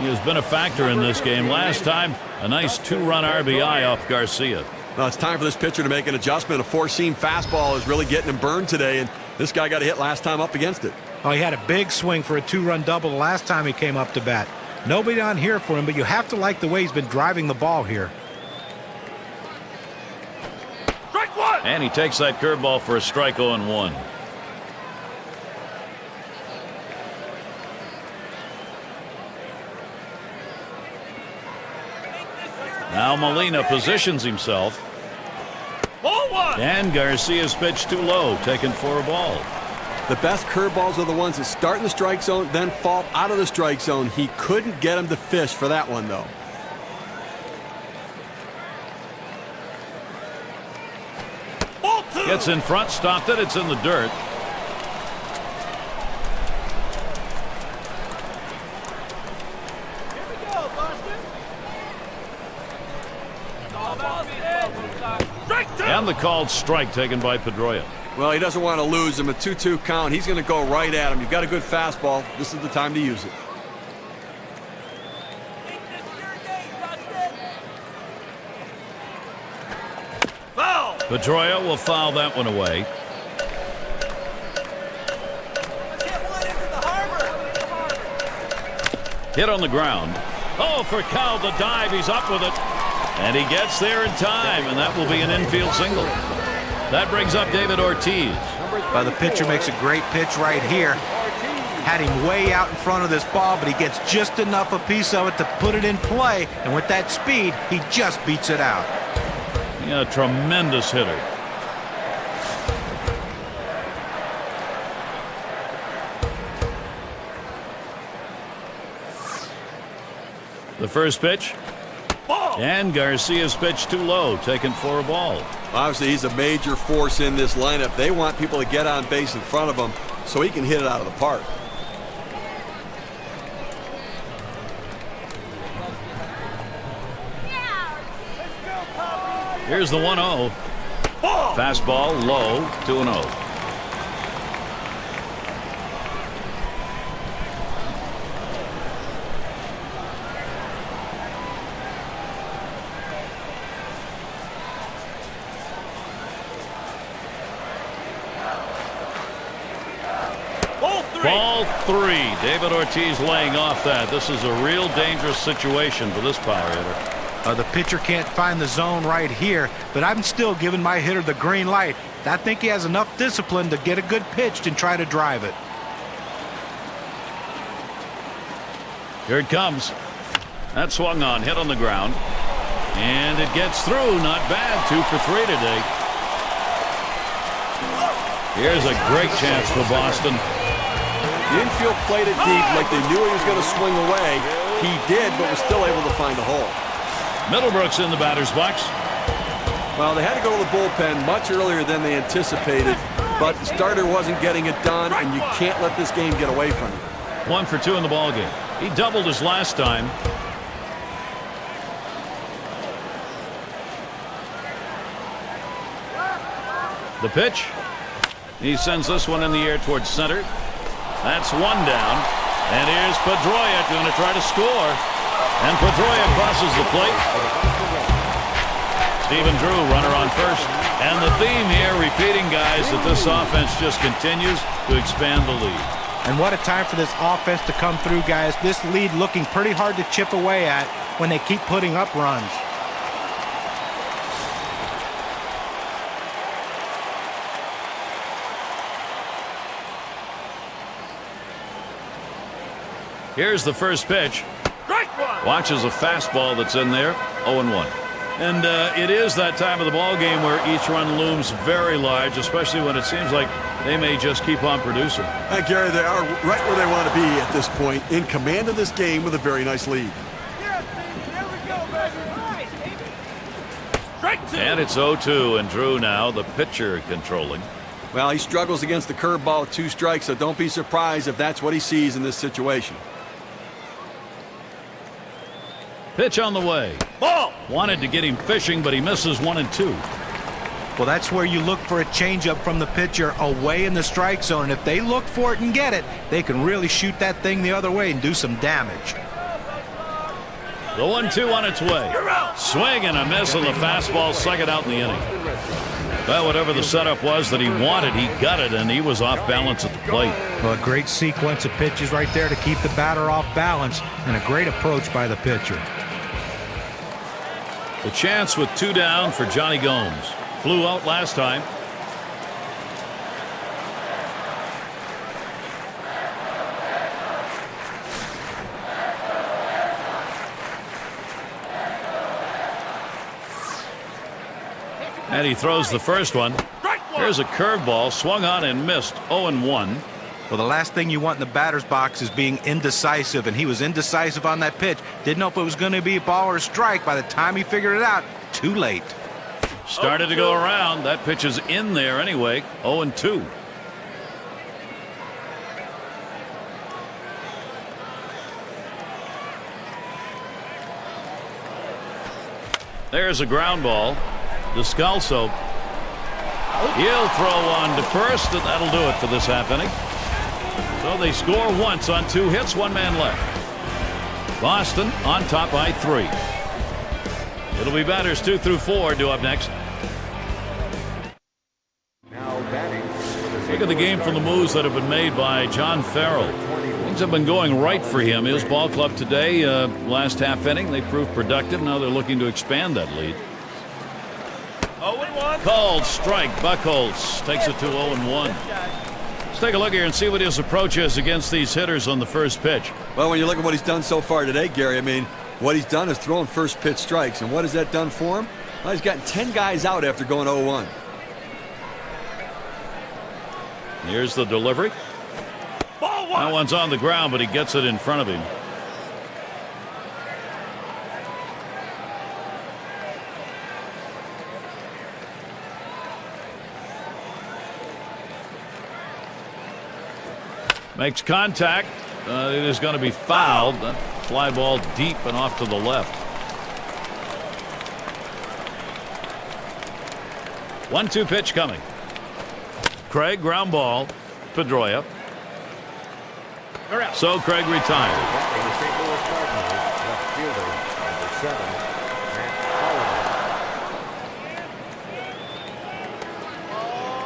He has been a factor in this game. Last time, a nice 2-run RBI off Garcia. Well, it's time for this pitcher to make an adjustment. A 4-seam fastball is really getting him burned today, and this guy got a hit last time up against it. Oh, he had a big swing for a 2-run double the last time he came up to bat. Nobody on here for him, but you have to like the way he's been driving the ball here. Strike 1. And he takes that curveball for a strike 0-1. Now Molina positions himself. Ball one. And Garcia's pitch too low, taken for a ball. The best curveballs are the ones that start in the strike zone, then fall out of the strike zone. He couldn't get him to fish for that one, though. Ball two. Gets in front, stopped it. It's in the dirt. Here we go, Boston. All about strike two. And the called strike taken by Pedroia. Well, he doesn't want to lose him. A 2-2 count. He's going to go right at him. You've got a good fastball. This is the time to use it. Make this your game, Boston. Foul. Pedroia will foul that one away. Let's hit one into the harbor. Hit on the ground. Oh, for Cal, the dive. He's up with it. And he gets there in time, and that will be an infield single. That brings up David Ortiz. Well, the pitcher makes a great pitch right here. Had him way out in front of this ball, but he gets just enough a piece of it to put it in play. And with that speed, he just beats it out. Yeah, tremendous hitter. The first pitch. Ball. And Garcia's pitch too low, taken for a ball. Obviously, he's a major force in this lineup. They want people to get on base in front of him so he can hit it out of the park. Here's the 1-0. Fastball low, 2-0. Ball three. David Ortiz laying off that. This is a real dangerous situation for this power hitter. The pitcher can't find the zone right here, but I'm still giving my hitter the green light. I think he has enough discipline to get a good pitch and try to drive it. Here it comes. That swung on, hit on the ground. And it gets through. Not bad. 2 for 3 today. Here's a great chance for Boston. The infield played it deep like they knew he was going to swing away. He did, but was still able to find a hole. Middlebrooks in the batter's box. Well, they had to go to the bullpen much earlier than they anticipated, but the starter wasn't getting it done, and you can't let this game get away from you. 1 for 2 in the ballgame. He doubled his last time. The pitch. He sends this one in the air towards center. That's one down. And here's Pedroia going to try to score. And Pedroia crosses the plate. Stephen Drew, runner on first. And the theme here, repeating, guys, that this offense just continues to expand the lead. And what a time for this offense to come through, guys. This lead looking pretty hard to chip away at when they keep putting up runs. Here's the first pitch. Watches a fastball that's in there. 0-1. And it is that time of the ball game where each run looms very large, especially when it seems like they may just keep on producing. Gary, they are right where they want to be at this point, in command of this game with a very nice lead. And it's 0-2, and Drew now, the pitcher, controlling. Well, he struggles against the curveball with 2 strikes, so don't be surprised if that's what he sees in this situation. Pitch on the way. Ball. Wanted to get him fishing, but he misses 1 and 2. Well, that's where you look for a changeup from the pitcher away in the strike zone. And if they look for it and get it, they can really shoot that thing the other way and do some damage. The 1-2 on its way. Swing and a miss on the fastball, second out in the inning. Well, whatever the setup was that he wanted, he got it, and he was off balance at the plate. Well, a great sequence of pitches right there to keep the batter off balance, and a great approach by the pitcher. The chance with 2 down for Johnny Gomes. Flew out last time. And he throws the first one. Here's a curveball, swung on and missed. 0-1. Well, the last thing you want in the batter's box is being indecisive, and he was indecisive on that pitch. Didn't know if it was going to be a ball or a strike. By the time he figured it out, too late. Started to go around. That pitch is in there anyway. 0-2. There's a ground ball. Descalso. He'll throw on to first, and that'll do it for this half inning. So they score once on 2 hits, 1 man left. Boston on top by 3. It'll be batters 2 through 4 due up next. Now batting. Look at the game from the moves that have been made by John Farrell. Things have been going right for him. His ball club today, last half inning, they proved productive. Now they're looking to expand that lead. 0-1. Called strike. Buchholz takes it to 0-1. Let's take a look here and see what his approach is against these hitters on the first pitch. Well, when you look at what he's done so far today, Gary, I mean, what he's done is throwing first pitch strikes. And what has that done for him? Well, he's gotten 10 guys out after going 0-1. Here's the delivery. That one's on the ground, but he gets it in front of him. Makes contact. It is going to be fouled. That fly ball deep and off to the left. 1-2 pitch coming. Craig, ground ball. Pedroia. So Craig retired. Batting the St. Louis Cardinals, left fielder, number 7, Matt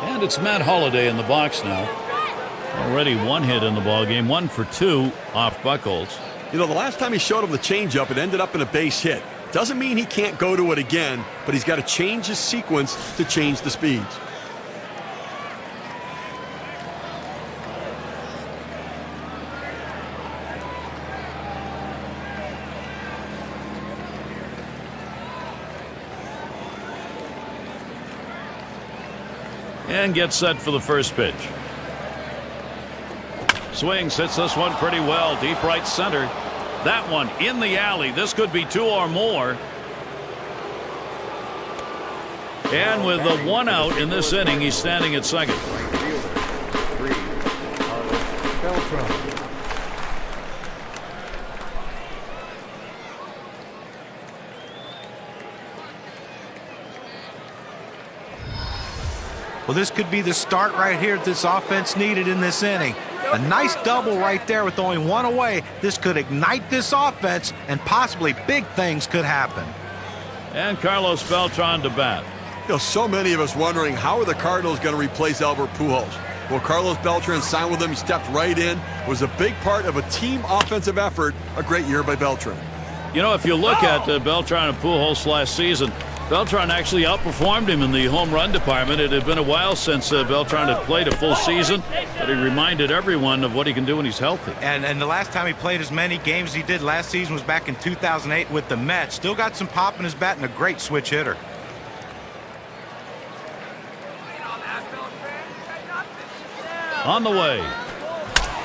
Holliday. And it's Matt Holliday in the box now. Already 1 hit in the ball game, 1 for 2 off Buchholz. You know, the last time he showed him the changeup, it ended up in a base hit. Doesn't mean he can't go to it again, but he's got to change his sequence to change the speeds. And gets set for the first pitch. Swings, hits this one pretty well. Deep right center. That one in the alley. This could be 2 or more. And with the 1 out in this inning, he's standing at second. Right fielder, 3, Carlos Beltran. Well, this could be the start right here that this offense needed in this inning. A nice double right there with only 1 away. This could ignite this offense, and possibly big things could happen. And Carlos Beltran to bat. You know, so many of us wondering, how are the Cardinals going to replace Albert Pujols? Well, Carlos Beltran signed with them. He stepped right in. Was a big part of a team offensive effort. A great year by Beltran. You know, if you look at Beltran and Pujols last season, Beltran actually outperformed him in the home run department. It had been a while since Beltran had played a full season, but he reminded everyone of what he can do when he's healthy. And the last time he played as many games as he did last season was back in 2008 with the Mets. Still got some pop in his bat and a great switch hitter. On the way.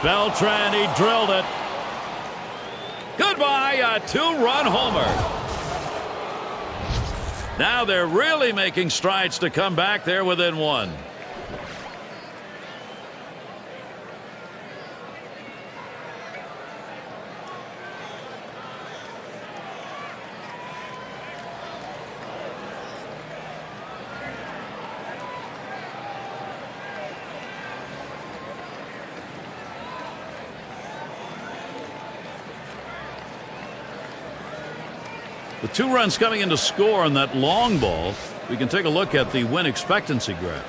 Beltran, he drilled it. Goodbye, a 2-run homer. Now they're really making strides to come back there within 1. The 2 runs coming in to score on that long ball. We can take a look at the win expectancy graph.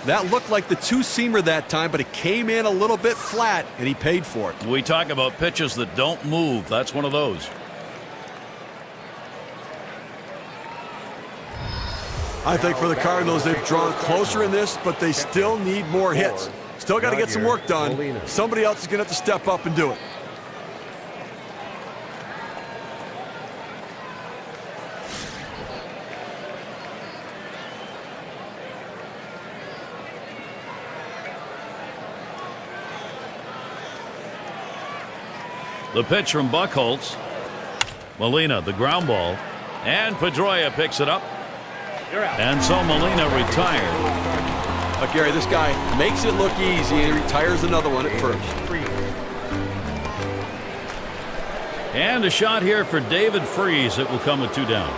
That looked like the 2-seamer that time, but it came in a little bit flat, and he paid for it. We talk about pitches that don't move. That's one of those. I think for the Cardinals, they've drawn closer in this, but they still need more hits. Still got to get some work done. Somebody else is going to have to step up and do it. The pitch from Buchholz. Molina, the ground ball. And Pedroia picks it up. And so Molina retired. Gary, this guy makes it look easy and he retires another one at first. And a shot here for David Freese. It will come with 2 down.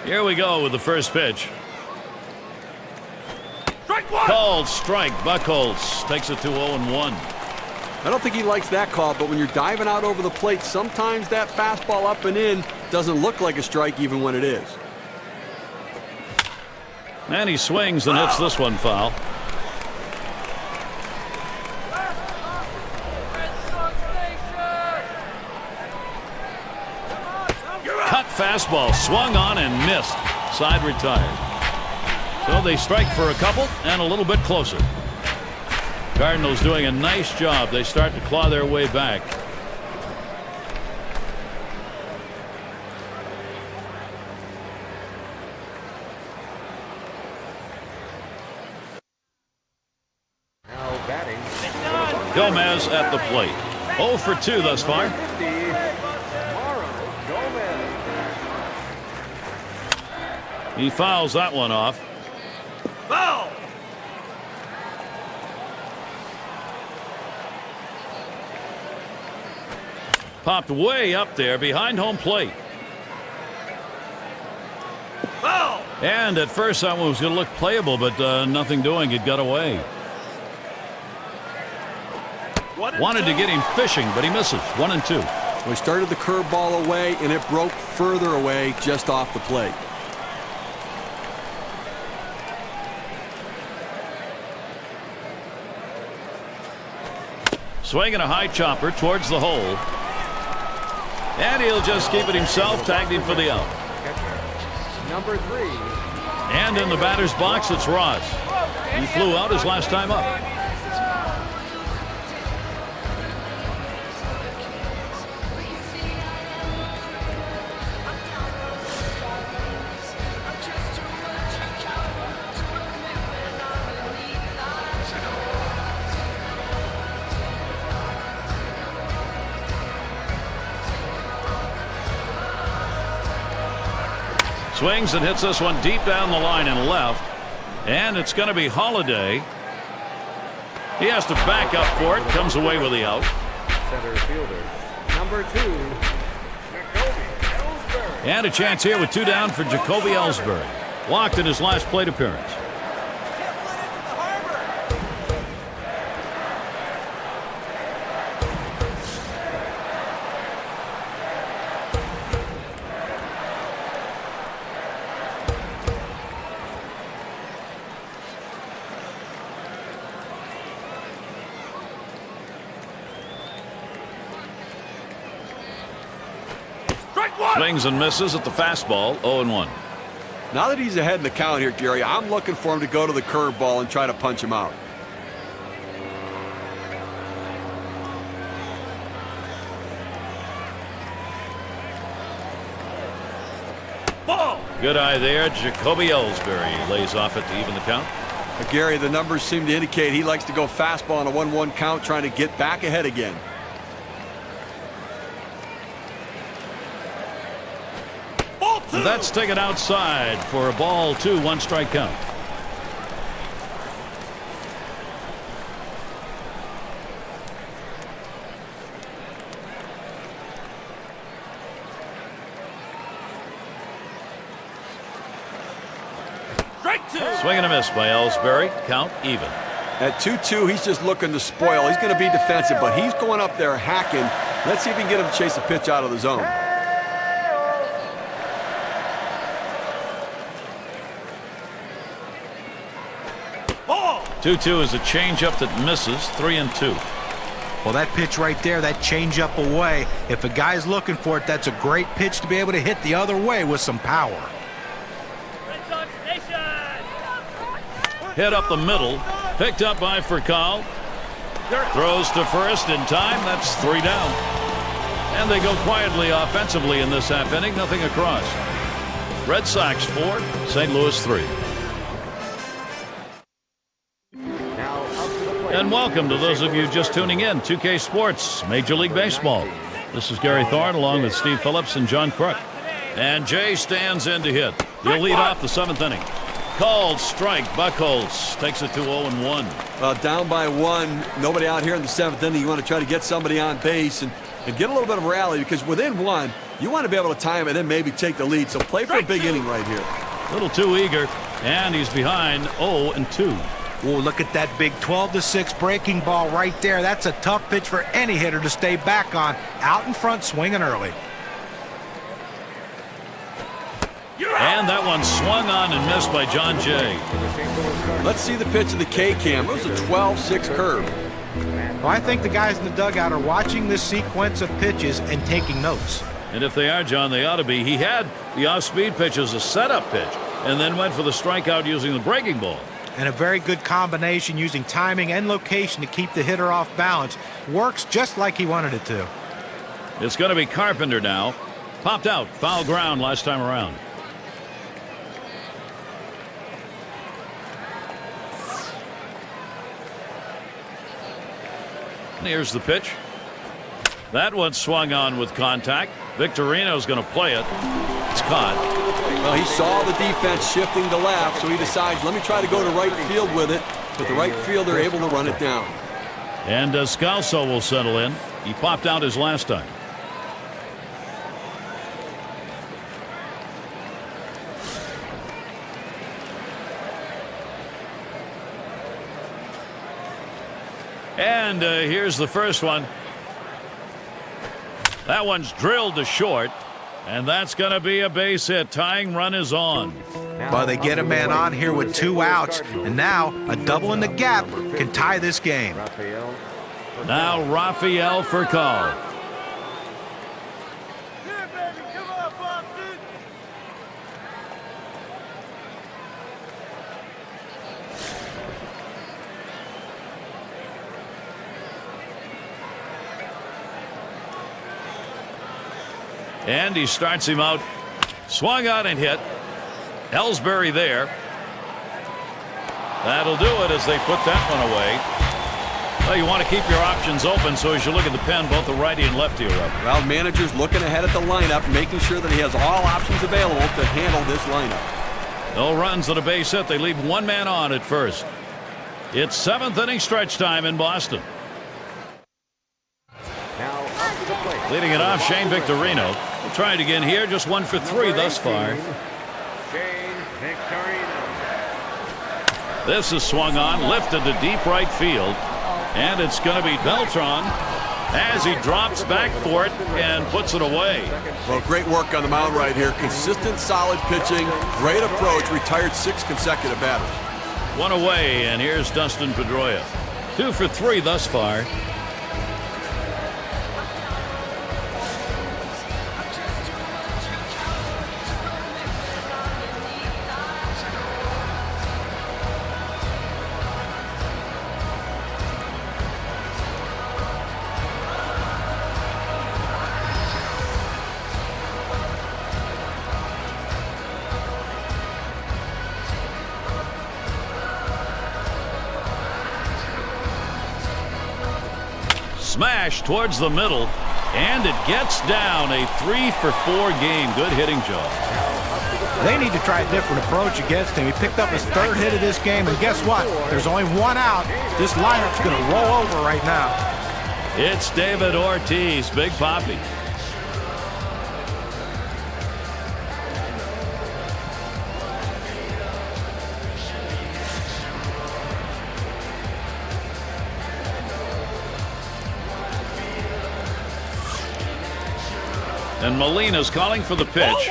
Here we go with the first pitch. Strike one. Called strike. Buchholz takes it to 0-1. I don't think he likes that call, but when you're diving out over the plate, sometimes that fastball up and in doesn't look like a strike even when it is. And he swings and hits this one foul. Cut fastball, swung on and missed. Side retired. So they strike for a couple and a little bit closer. Cardinals doing a nice job. They start to claw their way back. Now batting. Gomez at the plate. 0 for 2 thus far. He fouls that one off. Foul. Popped way up there behind home plate. Foul. And at first that one was going to look playable, but nothing doing. It got away. Wanted to get him fishing, but he misses. 1-2. Well, he started the curveball away, and it broke further away just off the plate. Swinging a high chopper towards the hole. And he'll just keep it himself. Tagged him for the out. Number 3. And in the batter's box, it's Ross. He flew out his last time up. Swings and hits this one deep down the line and left. And it's going to be Holiday. He has to back up for it. Comes away with the out. Center fielder. Number 2. Ellsbury. And a chance here with 2 down for Jacoby Ellsbury. Walked in his last plate appearance. Swings and misses at the fastball. 0-1. Now that he's ahead in the count here, Gary, I'm looking for him to go to the curveball and try to punch him out. Ball. Good eye there. Jacoby Ellsbury lays off it to even the count. But Gary, the numbers seem to indicate he likes to go fastball on a 1-1 count, trying to get back ahead again. And that's taken outside for a ball 2, 1 strike count. Strike 2. Swing and a miss by Ellsbury. Count even. At 2-2, he's just looking to spoil. He's going to be defensive, but he's going up there hacking. Let's see if we can get him to chase a pitch out of the zone. 2-2 is a changeup that misses. 3-2. Well, that pitch right there, that changeup away, if a guy's looking for it, that's a great pitch to be able to hit the other way with some power. Hit up the middle. Picked up by Furcal. Throws to first in time. That's 3 down. And they go quietly offensively in this half inning. Nothing across. Red Sox 4, St. Louis 3. And welcome to those of you just tuning in. 2K Sports, Major League Baseball. This is Gary Thorne along with Steve Phillips and John Crook. And Jay stands in to hit. He'll lead off the 7th inning. Called strike. Buchholz takes it to 0-1. Down by 1. Nobody out here in the 7th inning. You want to try to get somebody on base and get a little bit of rally, because within 1, you want to be able to time it and then maybe take the lead. So play for a big inning right here. A little too eager, and he's behind 0-2. Oh, look at that big 12-6 breaking ball right there. That's a tough pitch for any hitter to stay back on. Out in front, swinging early. And that one swung on and missed by John Jay. Let's see the pitch of the K-Cam. It was a 12-6 curve. Well, I think the guys in the dugout are watching this sequence of pitches and taking notes. And if they are, John, they ought to be. He had the off-speed pitch as a setup pitch and then went for the strikeout using the breaking ball. And a very good combination using timing and location to keep the hitter off balance. Works just like he wanted it to. It's going to be Carpenter now. Popped out. Foul ground last time around. Here's the pitch. That one swung on with contact. Victorino's going to play it. It's caught. Well, he saw the defense shifting to left, so he decides, let me try to go to right field with it. But the right fielder able to run it down. And Scalzo will settle in. He popped out his last time. And here's the first one. That one's drilled to short, and that's going to be a base hit. Tying run is on. Well, they get a man on here with 2 outs, and now a double in the gap can tie this game. Now Raphael for call. Here, baby, come on, Boston. And he starts him out. Swung on and hit. Ellsbury there. That'll do it as they put that one away. Well, you want to keep your options open, so as you look at the pen, both the righty and lefty are up. Well, manager's looking ahead at the lineup, making sure that he has all options available to handle this lineup. No runs on a base hit. They leave one man on at first. It's 7th inning stretch time in Boston. Leading it off, Shane Victorino. We'll try it again here. Just 1 for 3 thus far. This is swung on, lifted to deep right field. And it's going to be Beltran as he drops back for it and puts it away. Well, great work on the mound right here. Consistent, solid pitching. Great approach. Retired 6 consecutive batters. One away, and here's Dustin Pedroia. 2 for 3 thus far. Smash towards the middle, and it gets down. A 3 for 4 game. Good hitting job. They need to try a different approach against him. He picked up his 3rd hit of this game, and guess what? There's only 1 out. This lineup's going to roll over right now. It's David Ortiz, Big Papi. And Molina's calling for the pitch.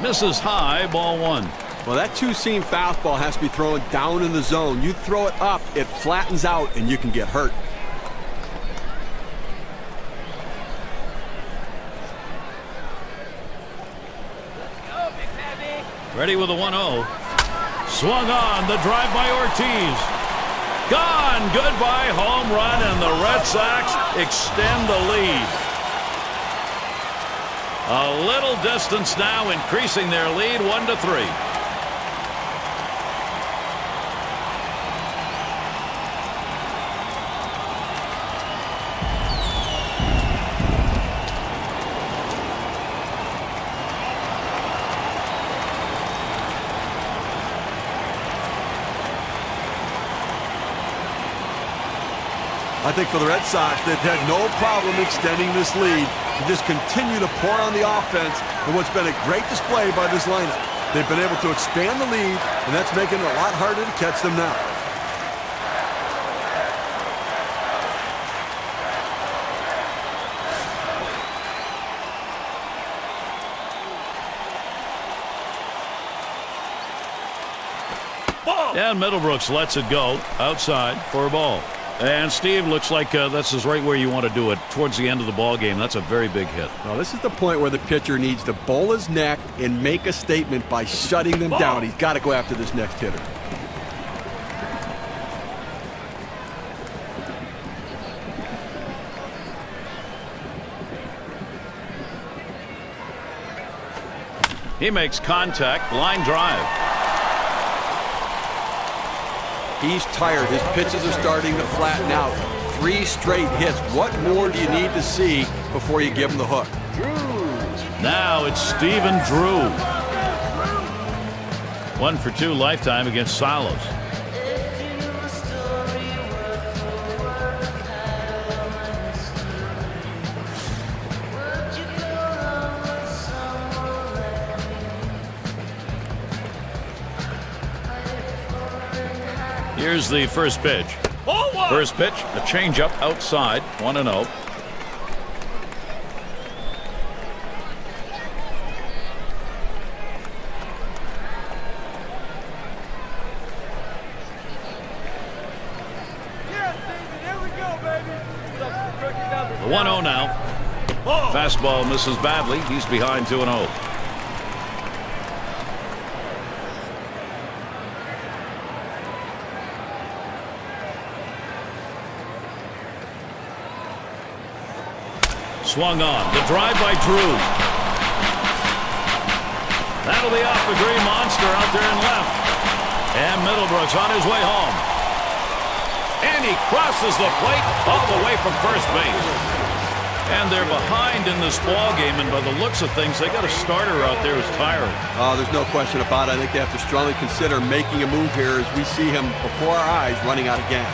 Misses high, ball 1. Well, that 2-seam fastball has to be thrown down in the zone. You throw it up, it flattens out, and you can get hurt. Ready with a 1-0. Swung on, the drive by Ortiz. Gone, goodbye, home run, and the Red Sox extend the lead. A little distance now, increasing their lead 1-3. I think for the Red Sox, they've had no problem extending this lead. They just continue to pour on the offense in what's been a great display by this lineup. They've been able to expand the lead, and that's making it a lot harder to catch them now. And Middlebrooks lets it go outside for a ball. And Steve, looks like this is right where you want to do it, towards the end of the ball game. That's a very big hit. Well, this is the point where the pitcher needs to bowl his neck and make a statement by shutting them down. He's got to go after this next hitter. He makes contact, line drive. He's tired. His pitches are starting to flatten out. 3 straight hits. What more do you need to see before you give him the hook? Now it's Stephen Drew. 1 for 2 lifetime against Salos. Here's the first pitch. First pitch, a changeup outside, 1-0. The 1-0 now. Fastball misses badly. He's behind 2-0. Swung on. The drive by Drew. That'll be off the green monster out there in left. And Middlebrooks on his way home. And he crosses the plate all the way from first base. And they're behind in this ball game, and by the looks of things, they got a starter out there who's tired. Oh, there's no question about it. I think they have to strongly consider making a move here as we see him before our eyes running out of gas.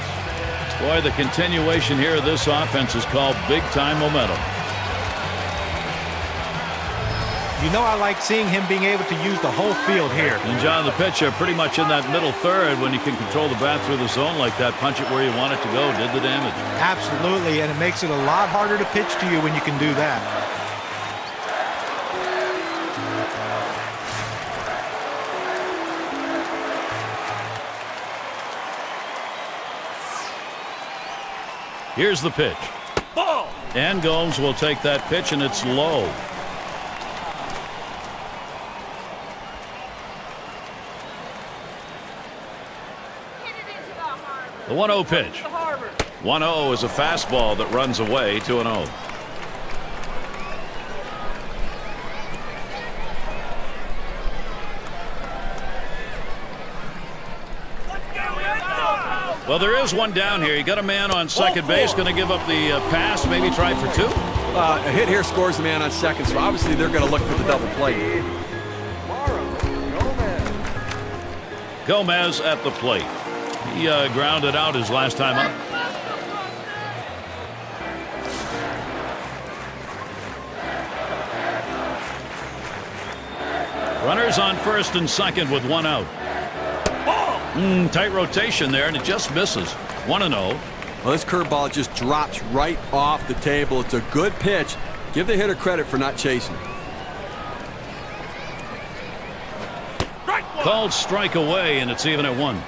Boy, the continuation here of this offense is called big-time momentum. You know, I like seeing him being able to use the whole field here. And John, the pitcher pretty much in that middle third, when you can control the bat through the zone like that, punch it where you want it to go, did the damage. Absolutely, and it makes it a lot harder to pitch to you when you can do that. Here's the pitch. Ball! And Gomes will take that pitch, and it's low. The 1-0 pitch. 1-0 is a fastball that runs away, 2-0. Well, there is one down here. You got a man on second base, going to give up the pass, maybe try for 2. A hit here scores the man on second, so obviously they're going to look for the double play. Gomez at the plate. He grounded out his last time up. Runners on first and second with 1 out. Tight rotation there, and it just misses. 1-0. Well, this curveball just drops right off the table. It's a good pitch. Give the hitter credit for not chasing. Called strike away, and it's even at 1.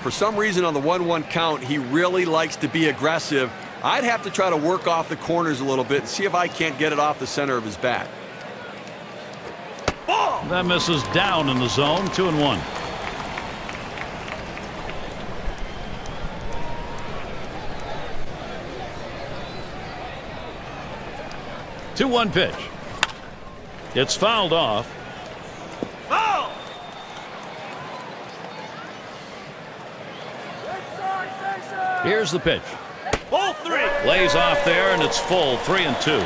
For some reason on the 1-1 count, he really likes to be aggressive. I'd have to try to work off the corners a little bit and see if I can't get it off the center of his bat. That misses down in the zone, 2-1. Two-one pitch. It's fouled off. Foul! Here's the pitch. Ball 3. Lays off there, and it's full, 3-2.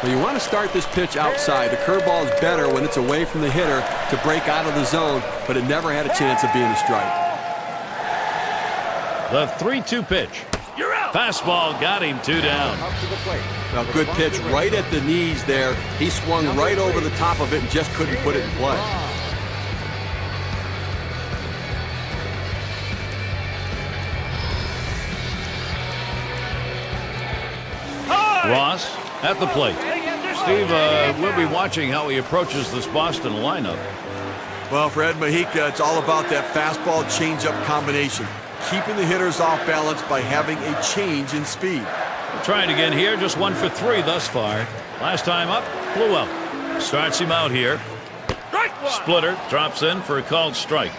Well, you want to start this pitch outside. The curveball is better when it's away from the hitter to break out of the zone, but it never had a chance of being a strike. The 3-2 pitch. You're out. Fastball got him, 2 down. Up to the plate. Now, good pitch right at the knees there. He swung right over the top of it and just couldn't put it in play. Ross at the plate. Steve, we'll be watching how he approaches this Boston lineup. Well, for Ed Mujica, it's all about that fastball changeup combination, keeping the hitters off balance by having a change in speed. Trying again here, just 1 for 3 thus far. Last time up, flew out. Starts him out here. Splitter drops in for a called strike.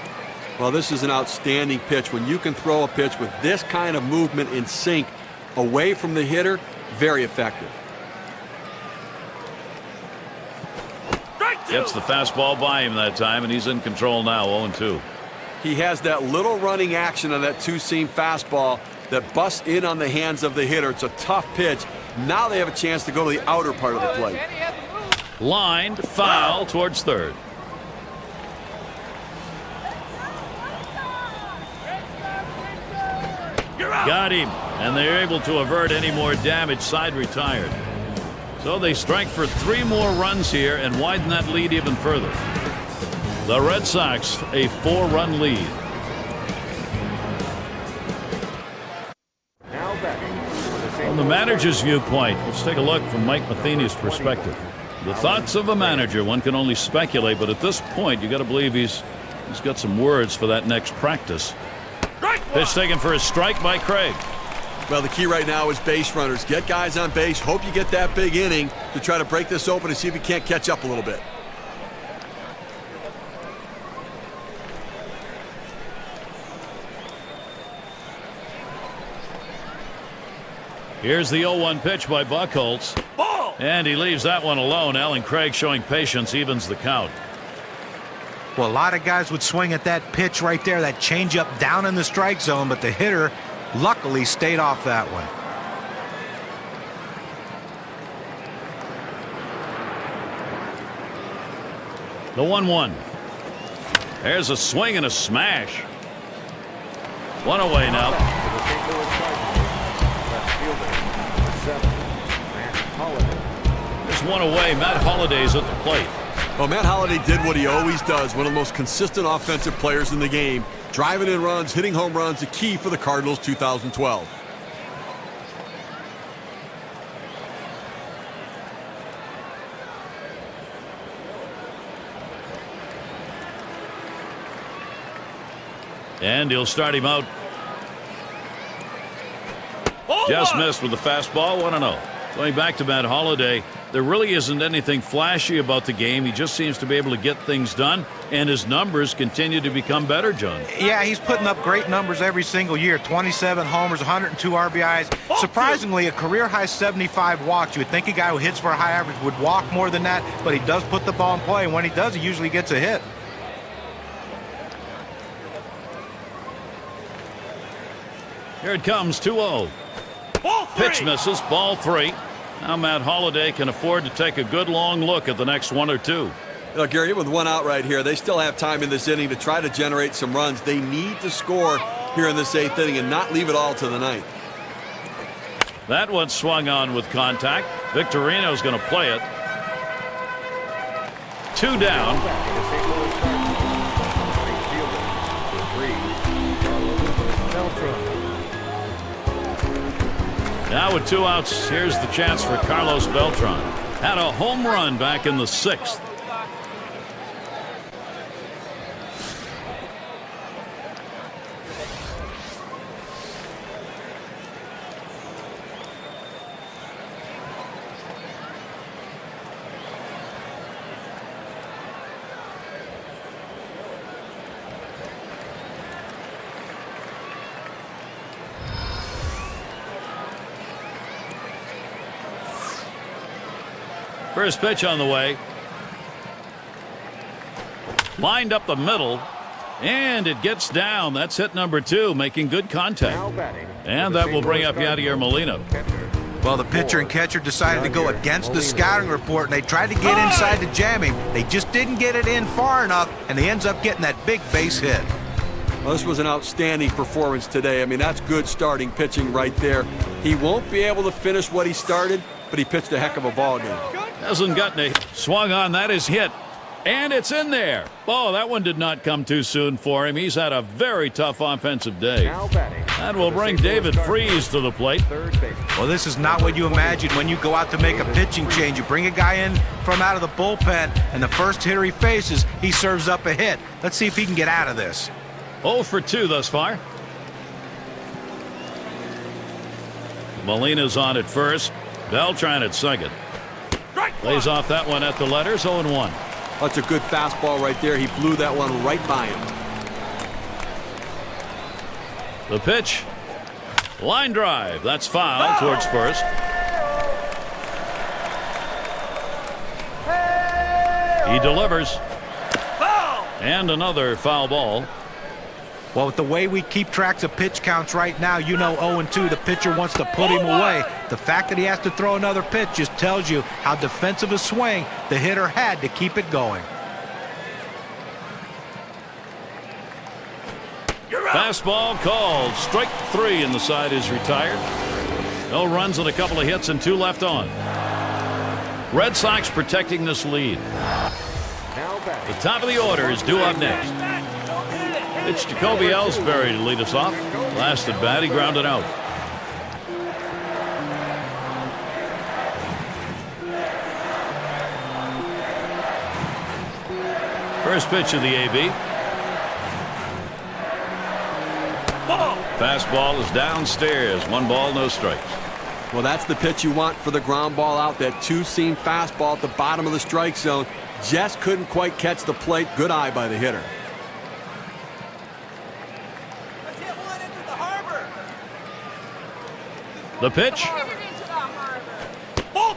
Well, this is an outstanding pitch. When you can throw a pitch with this kind of movement in sync away from the hitter, very effective. Gets the fastball by him that time, and he's in control now, 0-2. He has that little running action on that two-seam fastball that busts in on the hands of the hitter. It's a tough pitch. Now they have a chance to go to the outer part of the plate. Lined, foul towards third. Got him, and they're able to avert any more damage. Side retired. So they strike for 3 more runs here and widen that lead even further. The Red Sox a 4-run lead. Now batting. From the manager's viewpoint, let's take a look from Mike Matheny's perspective. The thoughts of a manager, one can only speculate, but at this point, you got to believe he's got some words for that next practice. Pitch taken for a strike by Craig. Well, the key right now is base runners. Get guys on base. Hope you get that big inning to try to break this open and see if you can't catch up a little bit. Here's the 0-1 pitch by Buchholz. And he leaves that one alone. Alan Craig showing patience, evens the count. Well, a lot of guys would swing at that pitch right there, that changeup down in the strike zone, but the hitter luckily stayed off that one. The 1-1. There's a swing and a smash. One away now. The St. Louis Cardinals. Left fielder, 7, Matt Holliday. There's one away. Matt Holliday's at the plate. Well, Matt Holliday did what he always does, one of the most consistent offensive players in the game. Driving in runs, hitting home runs, the key for the Cardinals 2012. And he'll start him out. Just missed with the fastball, 1-0. Going back to Matt Holliday, there really isn't anything flashy about the game. He just seems to be able to get things done, and his numbers continue to become better, John. Yeah, he's putting up great numbers every single year. 27 homers, 102 RBIs. Surprisingly, a career-high 75 walks. You would think a guy who hits for a high average would walk more than that, but he does put the ball in play, and when he does, he usually gets a hit. Here it comes, 2-0. Pitch misses, ball 3. Now Matt Holliday can afford to take a good long look at the next 1 or 2. You know, Gary, with 1 out right here, they still have time in this inning to try to generate some runs. They need to score here in this 8th inning and not leave it all to the 9th. That one swung on with contact. Victorino's going to play it. 2 down. The St. Louis Cardinals. Right fielder, 3, Carlos Beltran. Now with 2 outs, here's the chance for Carlos Beltran. Had a home run back in the 6th. First pitch on the way. Lined up the middle, and it gets down. That's hit number 2, making good contact. And that will bring up Yadier Molina. Well, the pitcher and catcher decided to go against the scouting report, and they tried to get inside to jam him. They just didn't get it in far enough, and he ends up getting that big base hit. Well, this was an outstanding performance today. I mean, that's good starting pitching right there. He won't be able to finish what he started, but he pitched a heck of a ball game. Hasn't gotten a swung on. That is hit. And it's in there. Oh, that one did not come too soon for him. He's had a very tough offensive day. That will bring David Freese to the plate. Well, this is not what you imagine when you go out to make a pitching change. You bring a guy in from out of the bullpen, and the first hitter he faces, he serves up a hit. Let's see if he can get out of this. 0 for 2 thus far. Molina's on at first. Beltran at second. Lays off that one at the letters. 0-1. That's a good fastball right there. He blew that one right by him. The pitch. Line drive. That's foul towards first. He delivers. And another foul ball. Well, with the way we keep tracks of pitch counts right now, you know 0-2, the pitcher wants to put him away. The fact that he has to throw another pitch just tells you how defensive a swing the hitter had to keep it going. Fastball called. Strike 3, and the side is retired. No runs and a couple of hits and 2 left on. Red Sox protecting this lead. The top of the order is due up next. It's Jacoby Ellsbury to lead us off. Last at bat, he grounded out. First pitch of the AB. Fastball is downstairs. 1 ball, no strikes. Well, that's the pitch you want for the ground ball out. That 2-seam fastball at the bottom of the strike zone. Just couldn't quite catch the plate. Good eye by the hitter. The pitch.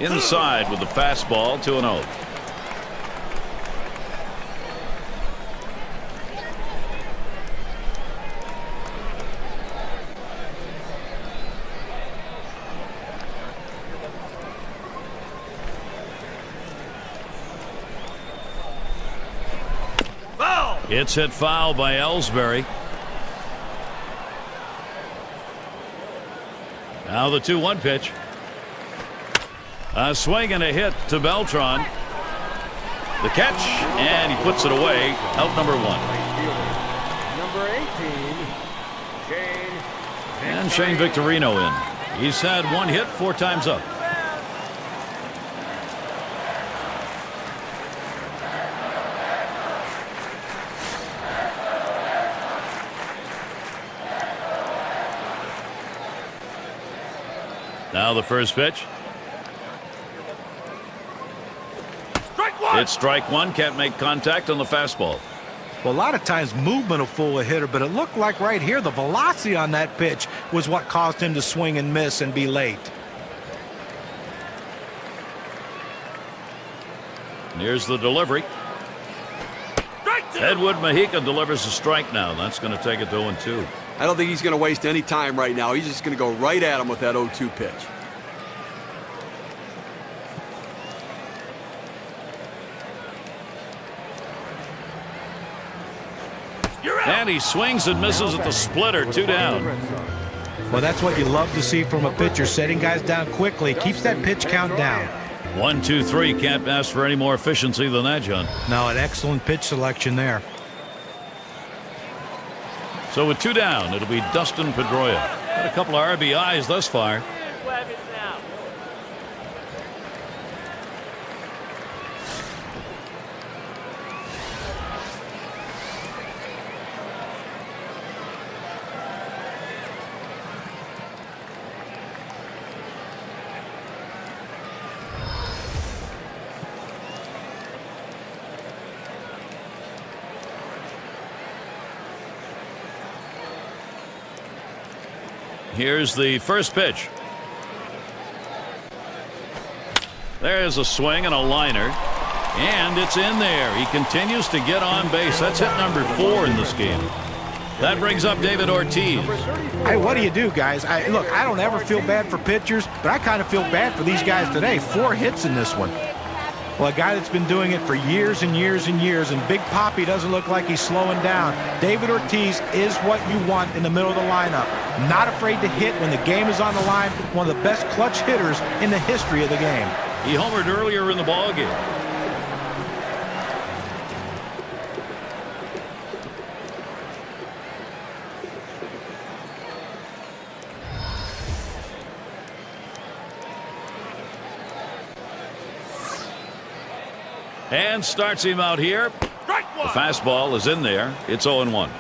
Inside with the fastball, 2-0. It's hit foul by Ellsbury. Now the 2-1 pitch. A swing and a hit to Beltran. The catch, and he puts it away. Out number 1. Number 18, And Shane Victorino in. He's had 1 hit 4 times up. Now the first pitch. Strike 1. It's strike 1. Can't make contact on the fastball. Well, a lot of times movement will fool a hitter, but it looked like right here the velocity on that pitch was what caused him to swing and miss and be late. Here's the delivery. Edward Mojica delivers a strike now. That's going to take it to 0-2. I don't think he's going to waste any time right now. He's just going to go right at him with that 0-2 pitch. And he swings and misses at the splitter. 2 down. Well, that's what you love to see from a pitcher, setting guys down quickly, keeps that pitch count down. 1, 2, 3. Can't ask for any more efficiency than that, John. No, an excellent pitch selection there. So with 2 down, it'll be Dustin Pedroia. Got a couple of RBIs thus far. Here's the first pitch. There's a swing and a liner. And it's in there. He continues to get on base. That's hit number 4 in this game. That brings up David Ortiz. Hey, what do you do, guys? Look, I don't ever feel bad for pitchers, but I kind of feel bad for these guys today. 4 hits in this one. Well, a guy that's been doing it for years and years and years, and Big Papi doesn't look like he's slowing down. David Ortiz is what you want in the middle of the lineup. Not afraid to hit when the game is on the line. One of the best clutch hitters in the history of the game. He homered earlier in the ballgame. And starts him out here. The fastball is in there. It's 0-1.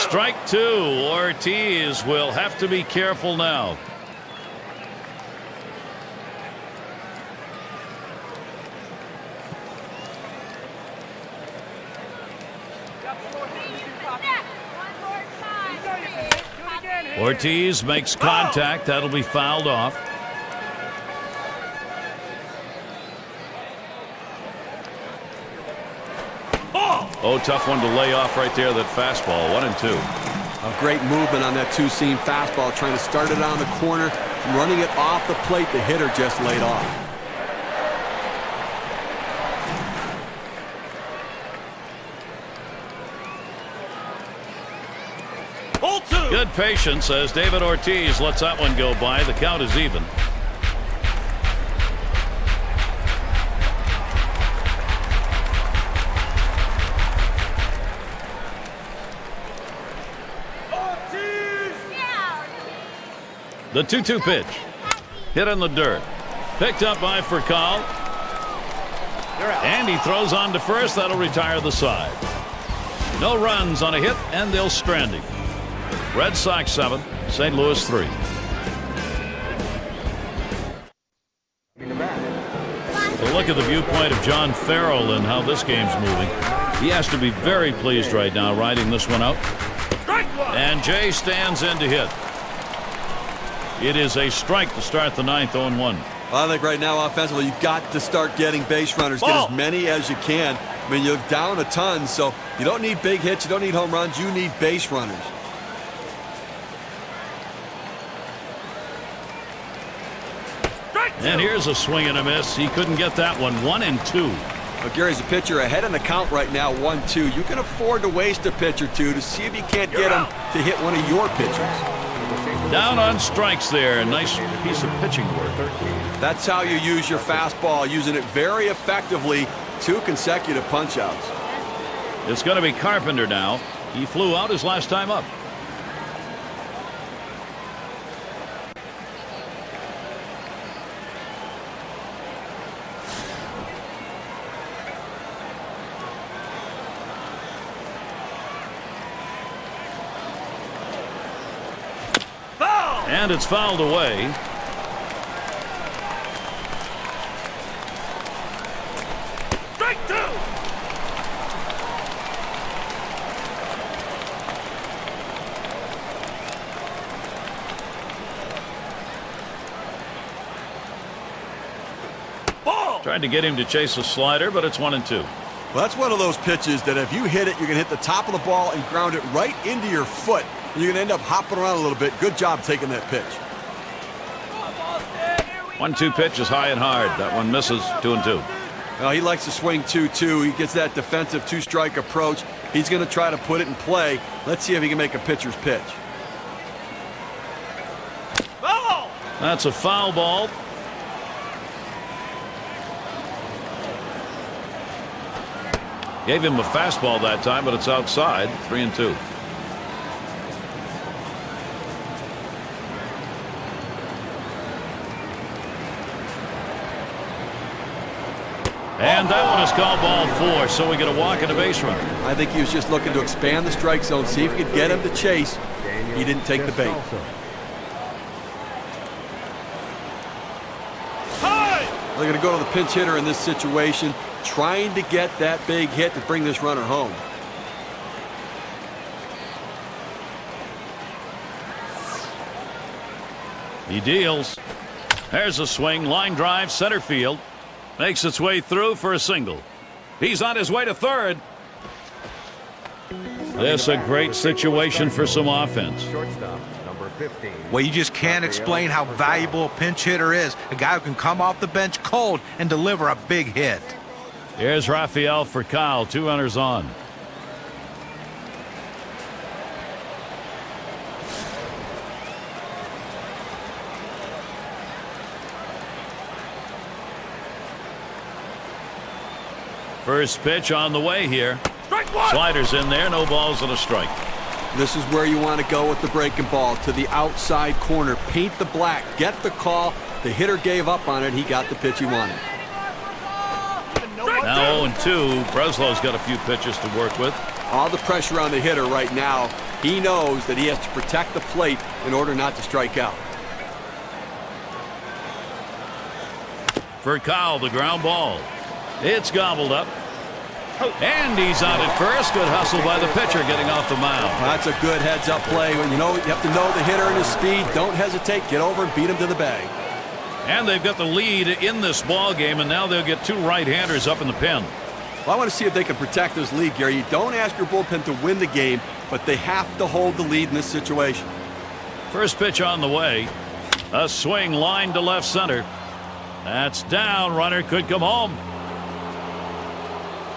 Strike 2. Ortiz will have to be careful now. Ortiz makes contact. That'll be fouled off. Oh, tough one to lay off right there, that fastball. 1-2. A great movement on that two-seam fastball, trying to start it on the corner, running it off the plate. The hitter just laid off. Good patience as David Ortiz lets that one go by. The count is even. The 2-2 pitch. Hit in the dirt. Picked up by Furcal. And he throws on to first. That'll retire the side. No runs on a hit, and they'll strand him. Red Sox 7, St. Louis 3. So look at the viewpoint of John Farrell and how this game's moving. He has to be very pleased right now riding this one out. And Jay stands in to hit. It is a strike to start the 9th, 0-1. Well, I think right now offensively you've got to start getting base runners. Get as many as you can. I mean, you're down a ton, so you don't need big hits. You don't need home runs. You need base runners. And here's a swing and a miss. He couldn't get that one. 1-2. Well, Gary's a pitcher ahead in the count right now, 1-2. You can afford to waste a pitch or two to see if you can't get him to hit one of your pitches. Down on strikes there. Nice piece of pitching work. That's how you use your fastball, using it very effectively. 2 consecutive punch-outs. It's going to be Carpenter now. He flew out his last time up. And it's fouled away. Strike 2. Ball. Tried to get him to chase a slider, but it's 1-2. Well, that's one of those pitches that if you hit it, you're going to hit the top of the ball and ground it right into your foot. You're going to end up hopping around a little bit. Good job taking that pitch. 1-2 pitch is high and hard. That one misses. 2-2. Well, he likes to swing 2-2. He gets that defensive 2-strike approach. He's going to try to put it in play. Let's see if he can make a pitcher's pitch. Ball. That's a foul ball. Gave him a fastball that time, but it's outside. 3-2. And that one is called ball 4, so we get a walk and a base runner. I think he was just looking to expand the strike zone, see if he could get him to chase. He didn't take the bait. High. They're going to go to the pinch hitter in this situation, trying to get that big hit to bring this runner home. He deals. There's a swing, line drive, center field. Makes its way through for a single. He's on his way to third. This a great situation for some offense. Shortstop, number 15. Well, you just can't explain how valuable a pinch hitter is. A guy who can come off the bench cold and deliver a big hit. Here's Rafael for Kyle. 2 runners on. First pitch on the way here. Sliders in there, no balls and a strike. This is where you want to go with the breaking ball, to the outside corner. Paint the black, get the call. The hitter gave up on it. He got the pitch he wanted. Now 0-2. Breslow's got a few pitches to work with. All the pressure on the hitter right now. He knows that he has to protect the plate in order not to strike out. For Kyle, the ground ball. It's gobbled up. And he's out at first. Good hustle by the pitcher getting off the mound. That's a good heads-up play. You have to know the hitter and his speed. Don't hesitate. Get over and beat him to the bag. And they've got the lead in this ball game, and now they'll get 2 right-handers up in the pen. Well, I want to see if they can protect this lead, Gary. You don't ask your bullpen to win the game, but they have to hold the lead in this situation. First pitch on the way. A swing line to left center. That's down. Runner could come home.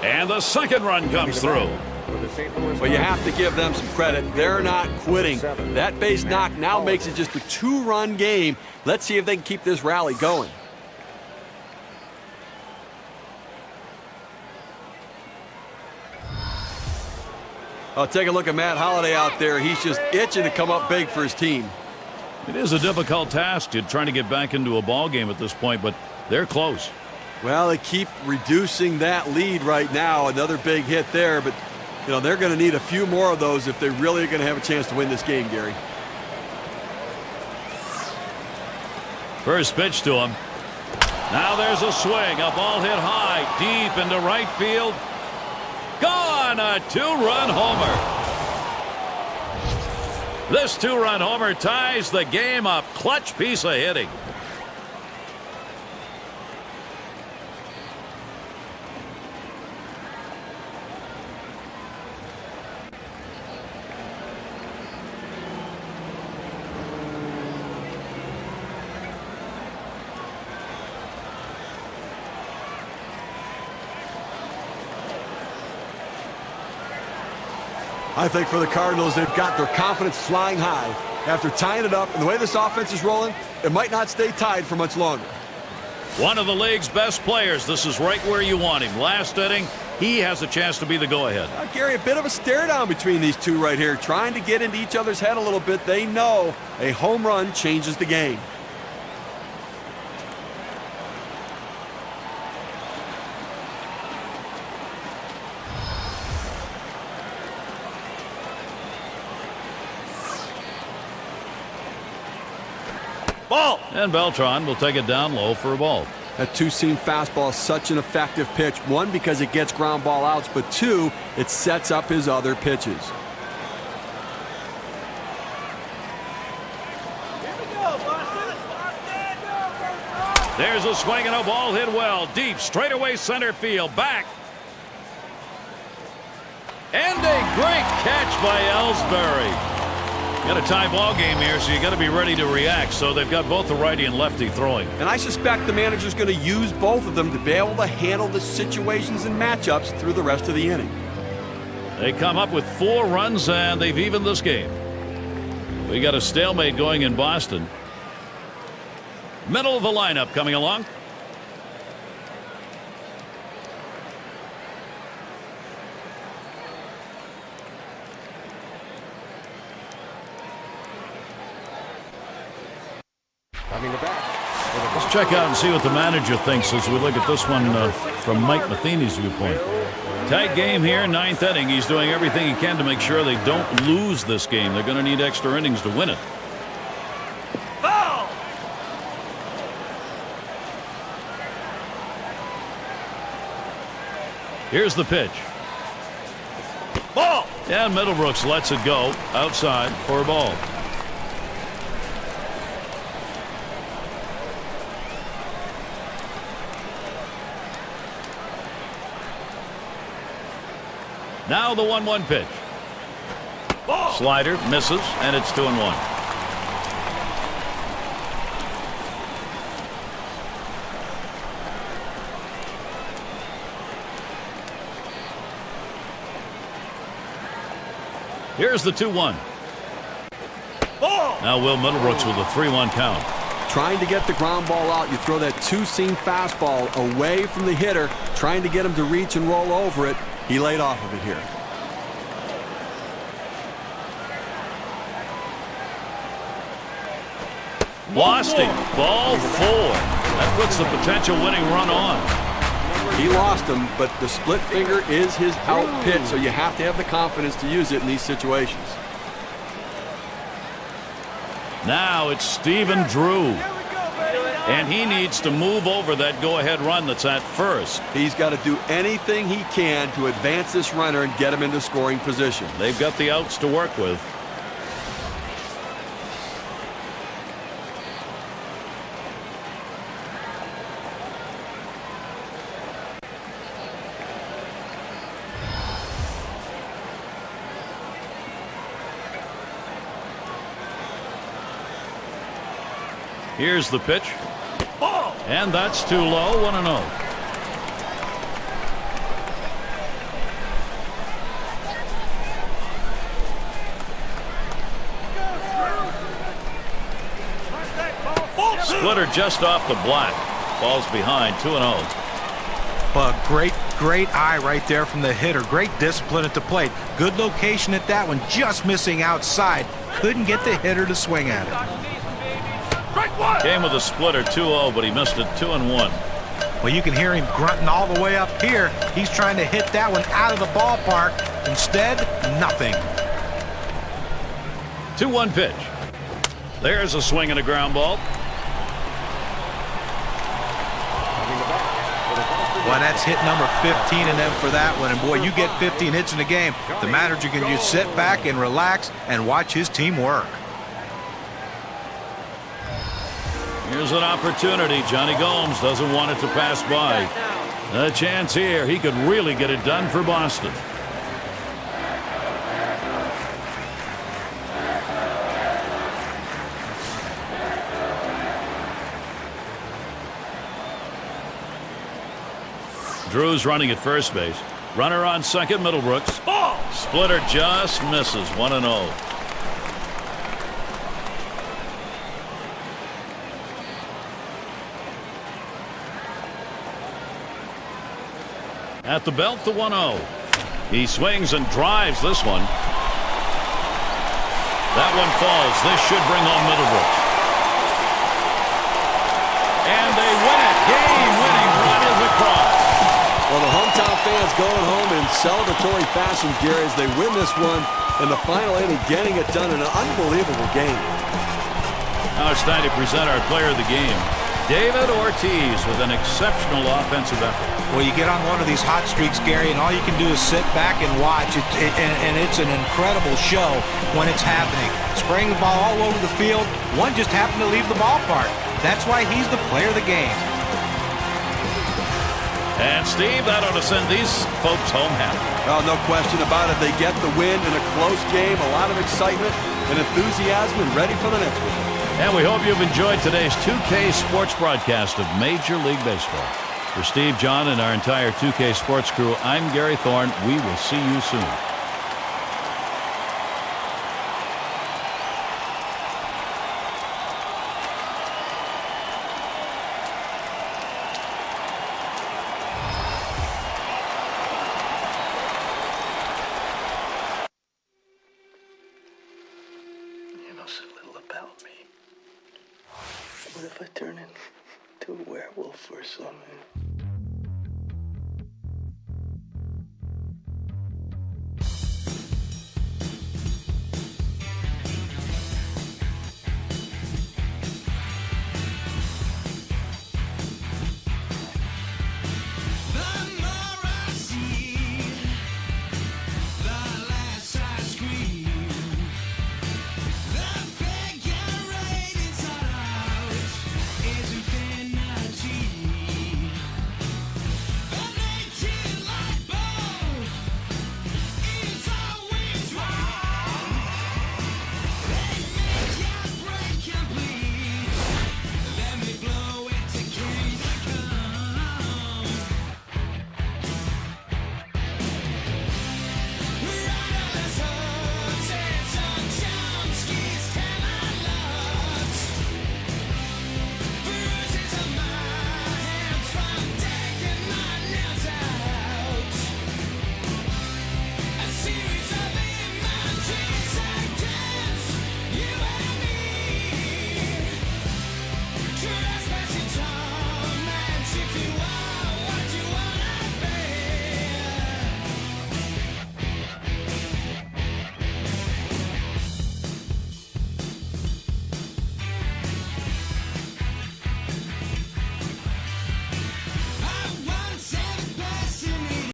And the second run comes through. But you have to give them some credit. They're not quitting. That base knock now makes it just a 2-run game. Let's see if they can keep this rally going. Oh, take a look at Matt Holliday out there. He's just itching to come up big for his team. It is a difficult task trying to get back into a ball game at this point, but they're close. Well, they keep reducing that lead right now. Another big hit there, but they're going to need a few more of those if they really are going to have a chance to win this game, Gary. First pitch to him. Now there's a swing. A ball hit high, deep into right field. Gone! A 2-run homer. This 2-run homer ties the game up. Clutch piece of hitting. I think for the Cardinals, they've got their confidence flying high. After tying it up, and the way this offense is rolling, it might not stay tied for much longer. One of the league's best players. This is right where you want him. Last inning, he has a chance to be the go-ahead. Gary, a bit of a stare down between these two right here, trying to get into each other's head a little bit. They know a home run changes the game. Ball! And Beltran will take it down low for a ball. That 2-seam fastball is such an effective pitch. 1, because it gets ground ball outs, but 2, it sets up his other pitches. There's a swing and a ball hit well. Deep, straightaway center field. Back. And a great catch by Ellsbury. Got a tie ball game here, so you got to be ready to react. So they've got both the righty and lefty throwing. And I suspect the manager's going to use both of them to be able to handle the situations and matchups through the rest of the inning. They come up with 4 runs, and they've evened this game. We got a stalemate going in Boston. Middle of the lineup coming along. Let's check out and see what the manager thinks as we look at this one from Mike Matheny's viewpoint. Tight game here, 9th inning. He's doing everything he can to make sure they don't lose this game. They're going to need extra innings to win it. Here's the pitch. Ball! And Middlebrooks lets it go outside for a ball. Now the 1-1 pitch. Ball. Slider misses, and it's 2-1. Here's the 2-1. Now Will Middlebrooks with a 3-1 count. Trying to get the ground ball out, you throw that two-seam fastball away from the hitter, trying to get him to reach and roll over it. He laid off of it here. Lost him. Ball 4. That puts the potential winning run on. He lost him, but the split finger is his out pitch, so you have to have the confidence to use it in these situations. Now it's Stephen Drew. And he needs to move over that go-ahead run that's at first. He's got to do anything he can to advance this runner and get him into scoring position. They've got the outs to work with. Here's the pitch. And that's too low. 1-0. Splitter just off the black. Falls behind. 2-0. But great eye right there from the hitter. Great discipline at the plate. Good location at that one. Just missing outside. Couldn't get the hitter to swing at it. Came with a splitter 2-0, but he missed it 2-1. Well, you can hear him grunting all the way up here. He's trying to hit that one out of the ballpark. Instead, nothing. 2-1 pitch. There's a swing and a ground ball. Well, that's hit number 15 in them for that one. And boy, you get 15 hits in a game. The manager can just sit back and relax and watch his team work. Here's an opportunity. Johnny Gomes doesn't want it to pass by. A chance here. He could really get it done for Boston. Drew's running at first base. Runner on second, Middlebrooks. Splitter just misses. 1-0. At the belt, the 1-0. He swings and drives this one. That one falls. This should bring home Middlebrooks. And they win it. Game-winning run is across. Well, the hometown fans going home in celebratory fashion, Gary, as they win this one in the final inning, getting it done in an unbelievable game. Now it's time to present our player of the game, David Ortiz, with an exceptional offensive effort. Well, you get on one of these hot streaks, Gary, and all you can do is sit back and watch. And it's an incredible show when it's happening. Spraying the ball all over the field. One just happened to leave the ballpark. That's why he's the player of the game. And, Steve, that ought to send these folks home happy. Oh, no question about it. They get the win in a close game, a lot of excitement and enthusiasm, and ready for the next one. And we hope you've enjoyed today's 2K Sports broadcast of Major League Baseball. For Steve, John, and our entire 2K Sports crew, I'm Gary Thorne. We will see you soon. You know so little about me. What if I turn into a werewolf or something?